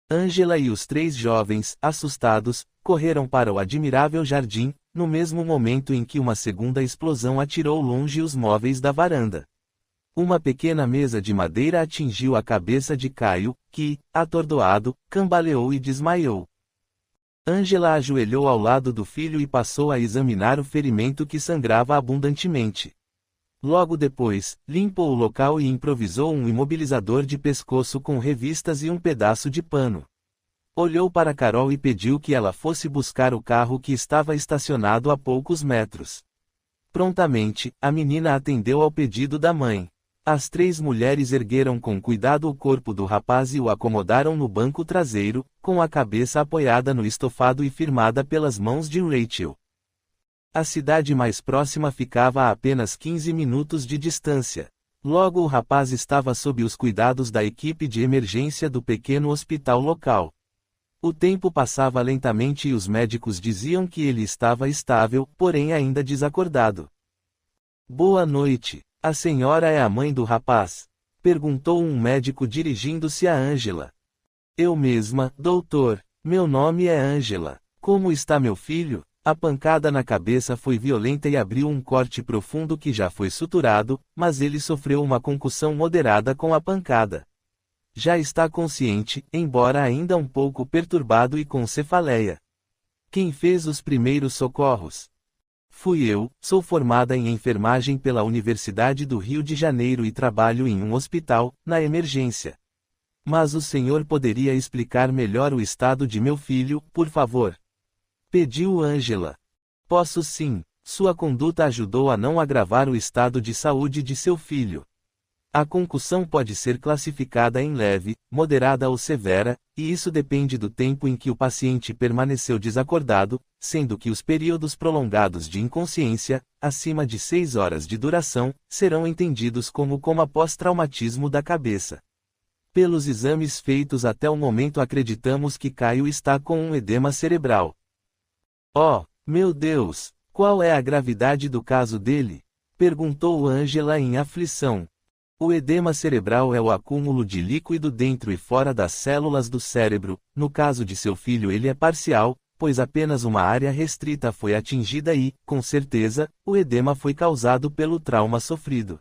Speaker 1: Angela e os 3 jovens, assustados, correram para o admirável jardim, no mesmo momento em que uma segunda explosão atirou longe os móveis da varanda. Uma pequena mesa de madeira atingiu a cabeça de Caio, que, atordoado, cambaleou e desmaiou. Angela ajoelhou ao lado do filho e passou a examinar o ferimento que sangrava abundantemente. Logo depois, limpou o local e improvisou um imobilizador de pescoço com revistas e um pedaço de pano. Olhou para Carol e pediu que ela fosse buscar o carro que estava estacionado a poucos metros. Prontamente, a menina atendeu ao pedido da mãe. As 3 mulheres ergueram com cuidado o corpo do rapaz e o acomodaram no banco traseiro, com a cabeça apoiada no estofado e firmada pelas mãos de Rachel. A cidade mais próxima ficava a apenas 15 minutos de distância. Logo o rapaz estava sob os cuidados da equipe de emergência do pequeno hospital local. O tempo passava lentamente e os médicos diziam que ele estava estável, porém ainda desacordado. Boa noite. A senhora é a mãe do rapaz? Perguntou um médico dirigindo-se a Angela. Eu mesma, doutor. Meu nome é Angela. Como está meu filho? A pancada na cabeça foi violenta e abriu um corte profundo que já foi suturado, mas ele sofreu uma concussão moderada com a pancada. Já está consciente, embora ainda um pouco perturbado e com cefaleia. Quem fez os primeiros socorros? Fui eu, sou formada em enfermagem pela Universidade do Rio de Janeiro e trabalho em um hospital, na emergência. Mas o senhor poderia explicar melhor o estado de meu filho, por favor? Pediu Ângela. Posso sim, sua conduta ajudou a não agravar o estado de saúde de seu filho. A concussão pode ser classificada em leve, moderada ou severa, e isso depende do tempo em que o paciente permaneceu desacordado, sendo que os períodos prolongados de inconsciência, acima de 6 horas de duração, serão entendidos como coma pós-traumatismo da cabeça. Pelos exames feitos até o momento acreditamos que Caio está com um edema cerebral. Oh, meu Deus! Qual é a gravidade do caso dele? Perguntou Ângela em aflição. O edema cerebral é o acúmulo de líquido dentro e fora das células do cérebro. No caso de seu filho ele é parcial, pois apenas uma área restrita foi atingida e, com certeza, o edema foi causado pelo trauma sofrido.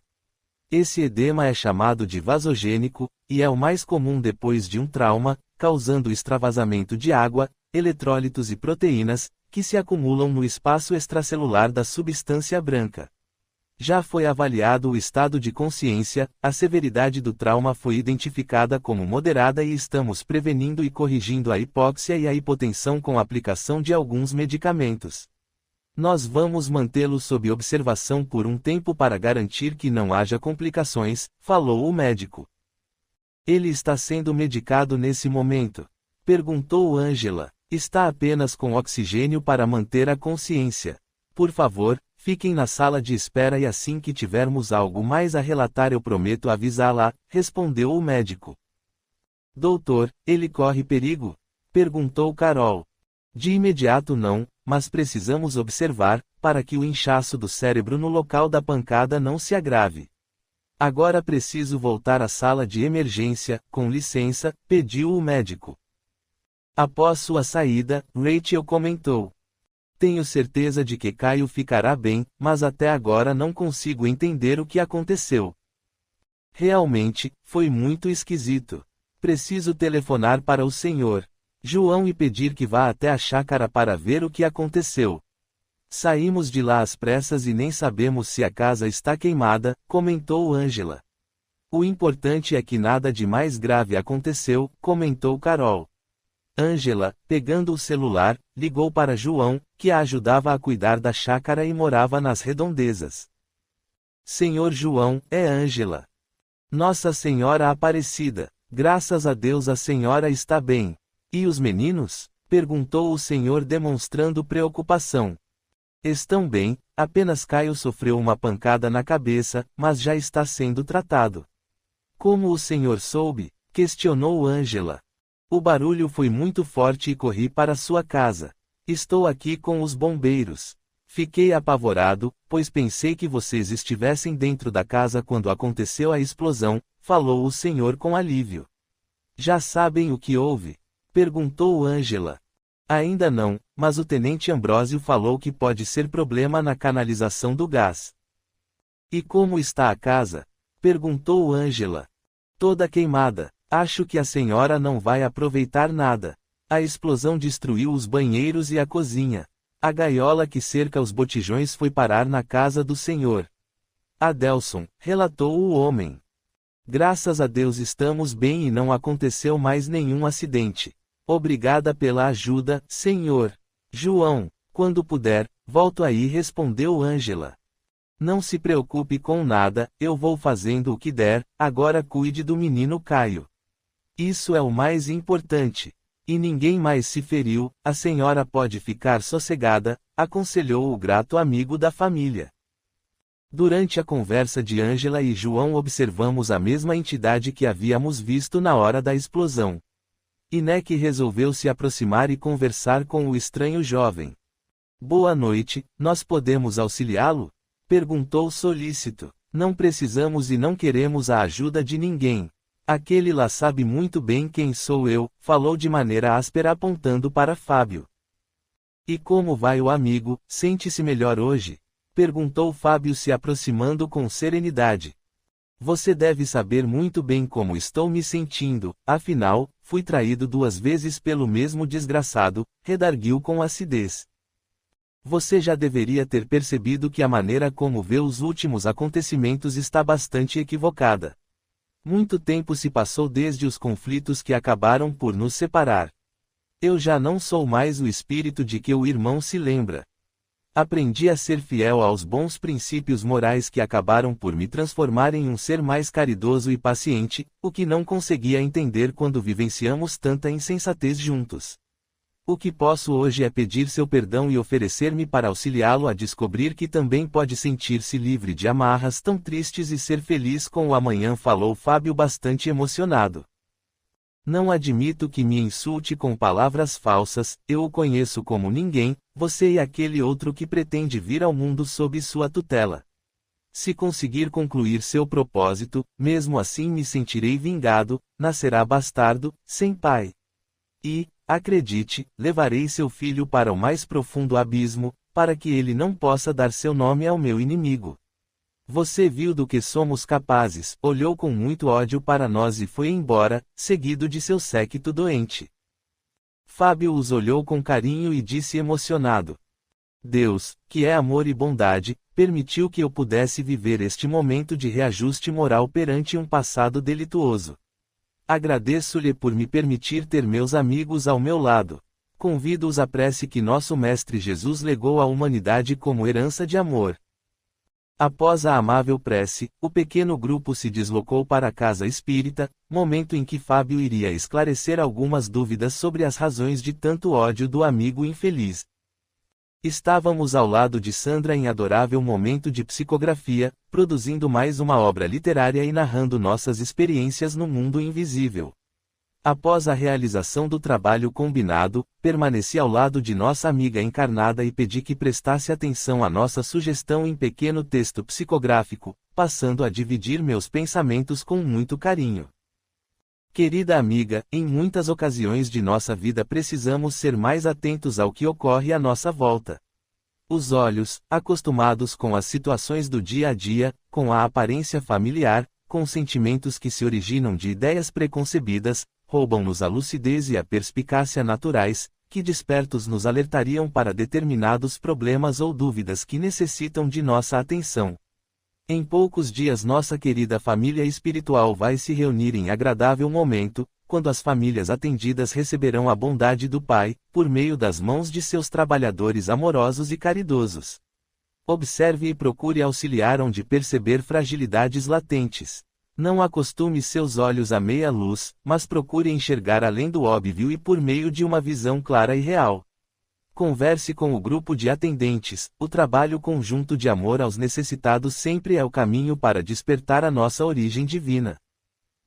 Speaker 1: Esse edema é chamado de vasogênico, e é o mais comum depois de um trauma, causando extravasamento de água, eletrólitos e proteínas, que se acumulam no espaço extracelular da substância branca. Já foi avaliado o estado de consciência, a severidade do trauma foi identificada como moderada e estamos prevenindo e corrigindo a hipóxia e a hipotensão com a aplicação de alguns medicamentos. Nós vamos mantê-lo sob observação por um tempo para garantir que não haja complicações, falou o médico. Ele está sendo medicado nesse momento? Perguntou Ângela. Está apenas com oxigênio para manter a consciência. Por favor, fiquem na sala de espera e assim que tivermos algo mais a relatar eu prometo avisá-la, respondeu o médico. Doutor, ele corre perigo? Perguntou Carol. De imediato não, mas precisamos observar, para que o inchaço do cérebro no local da pancada não se agrave. Agora preciso voltar à sala de emergência, com licença, pediu o médico. Após sua saída, Rachel comentou. Tenho certeza de que Caio ficará bem, mas até agora não consigo entender o que aconteceu. Realmente, foi muito esquisito. Preciso telefonar para o senhor João e pedir que vá até a chácara para ver o que aconteceu. Saímos de lá às pressas e nem sabemos se a casa está queimada, comentou Ângela. O importante é que nada de mais grave aconteceu, comentou Carol. Ângela, pegando o celular, ligou para João, que a ajudava a cuidar da chácara e morava nas redondezas. Senhor João, é Ângela. Nossa Senhora Aparecida. Graças a Deus a senhora está bem. E os meninos? Perguntou o senhor demonstrando preocupação. Estão bem, apenas Caio sofreu uma pancada na cabeça, mas já está sendo tratado. Como o senhor soube? Questionou Ângela. O barulho foi muito forte e corri para sua casa. Estou aqui com os bombeiros. Fiquei apavorado, pois pensei que vocês estivessem dentro da casa quando aconteceu a explosão, falou o senhor com alívio. Já sabem o que houve? Perguntou Ângela. Ainda não, mas o tenente Ambrósio falou que pode ser problema na canalização do gás. E como está a casa? Perguntou Ângela. Toda queimada. Acho que a senhora não vai aproveitar nada. A explosão destruiu os banheiros e a cozinha. A gaiola que cerca os botijões foi parar na casa do senhor Adelson, relatou o homem. Graças a Deus estamos bem e não aconteceu mais nenhum acidente. Obrigada pela ajuda, senhor João. Quando puder, volto aí, respondeu Ângela. Não se preocupe com nada, eu vou fazendo o que der, agora cuide do menino Caio. Isso é o mais importante. E ninguém mais se feriu, a senhora pode ficar sossegada, aconselhou o grato amigo da família. Durante a conversa de Ângela e João observamos a mesma entidade que havíamos visto na hora da explosão. Inek resolveu se aproximar e conversar com o estranho jovem. Boa noite, nós podemos auxiliá-lo? Perguntou solícito. Não precisamos e não queremos a ajuda de ninguém. Aquele lá sabe muito bem quem sou eu, falou de maneira áspera apontando para Fábio. E como vai o amigo, sente-se melhor hoje? Perguntou Fábio se aproximando com serenidade. Você deve saber muito bem como estou me sentindo, afinal, fui traído 2 vezes pelo mesmo desgraçado, redarguiu com acidez. Você já deveria ter percebido que a maneira como vê os últimos acontecimentos está bastante equivocada. Muito tempo se passou desde os conflitos que acabaram por nos separar. Eu já não sou mais o espírito de que o irmão se lembra. Aprendi a ser fiel aos bons princípios morais que acabaram por me transformar em um ser mais caridoso e paciente, o que não conseguia entender quando vivenciamos tanta insensatez juntos. O que posso hoje é pedir seu perdão e oferecer-me para auxiliá-lo a descobrir que também pode sentir-se livre de amarras tão tristes e ser feliz com o amanhã, falou Fábio bastante emocionado. Não admito que me insulte com palavras falsas, eu o conheço como ninguém, você e aquele outro que pretende vir ao mundo sob sua tutela. Se conseguir concluir seu propósito, mesmo assim me sentirei vingado, nascerá bastardo, sem pai. E, acredite, levarei seu filho para o mais profundo abismo, para que ele não possa dar seu nome ao meu inimigo. Você viu do que somos capazes, olhou com muito ódio para nós e foi embora, seguido de seu séquito doente. Fábio os olhou com carinho e disse emocionado: Deus, que é amor e bondade, permitiu que eu pudesse viver este momento de reajuste moral perante um passado delituoso. Agradeço-lhe por me permitir ter meus amigos ao meu lado. Convido-os à prece que nosso Mestre Jesus legou à humanidade como herança de amor. Após a amável prece, o pequeno grupo se deslocou para a casa espírita, momento em que Fábio iria esclarecer algumas dúvidas sobre as razões de tanto ódio do amigo infeliz. Estávamos ao lado de Sandra em adorável momento de psicografia, produzindo mais uma obra literária e narrando nossas experiências no mundo invisível. Após a realização do trabalho combinado, permaneci ao lado de nossa amiga encarnada e pedi que prestasse atenção à nossa sugestão em pequeno texto psicográfico, passando a dividir meus pensamentos com muito carinho. Querida amiga, em muitas ocasiões de nossa vida precisamos ser mais atentos ao que ocorre à nossa volta. Os olhos, acostumados com as situações do dia a dia, com a aparência familiar, com sentimentos que se originam de ideias preconcebidas, roubam-nos a lucidez e a perspicácia naturais, que despertos nos alertariam para determinados problemas ou dúvidas que necessitam de nossa atenção. Em poucos dias nossa querida família espiritual vai se reunir em agradável momento, quando as famílias atendidas receberão a bondade do Pai, por meio das mãos de seus trabalhadores amorosos e caridosos. Observe e procure auxiliar onde perceber fragilidades latentes. Não acostume seus olhos à meia luz, mas procure enxergar além do óbvio e por meio de uma visão clara e real. Converse com o grupo de atendentes, o trabalho conjunto de amor aos necessitados sempre é o caminho para despertar a nossa origem divina.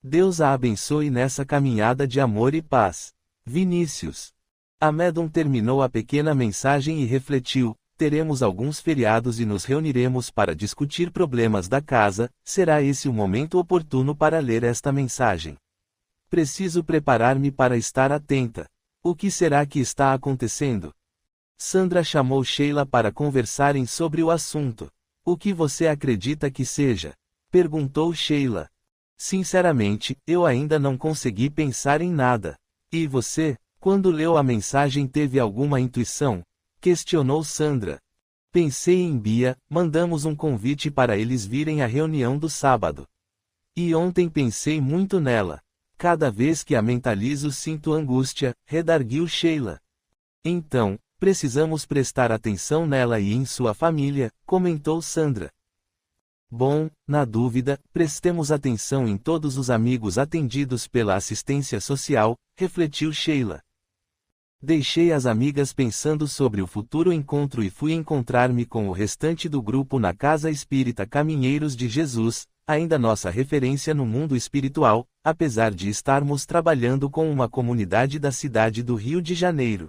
Speaker 1: Deus a abençoe nessa caminhada de amor e paz. Vinícius. A médium terminou a pequena mensagem e refletiu: teremos alguns feriados e nos reuniremos para discutir problemas da casa, será esse o momento oportuno para ler esta mensagem. Preciso preparar-me para estar atenta. O que será que está acontecendo? Sandra chamou Sheila para conversarem sobre o assunto. O que você acredita que seja? Perguntou Sheila. Sinceramente, eu ainda não consegui pensar em nada. E você, quando leu a mensagem, teve alguma intuição? Questionou Sandra. Pensei em Bia, mandamos um convite para eles virem à reunião do sábado. E ontem pensei muito nela. Cada vez que a mentalizo sinto angústia, redarguiu Sheila. Então, precisamos prestar atenção nela e em sua família, comentou Sandra. Bom, na dúvida, prestemos atenção em todos os amigos atendidos pela assistência social, refletiu Sheila. Deixei as amigas pensando sobre o futuro encontro e fui encontrar-me com o restante do grupo na Casa Espírita Caminheiros de Jesus, ainda nossa referência no mundo espiritual, apesar de estarmos trabalhando com uma comunidade da cidade do Rio de Janeiro.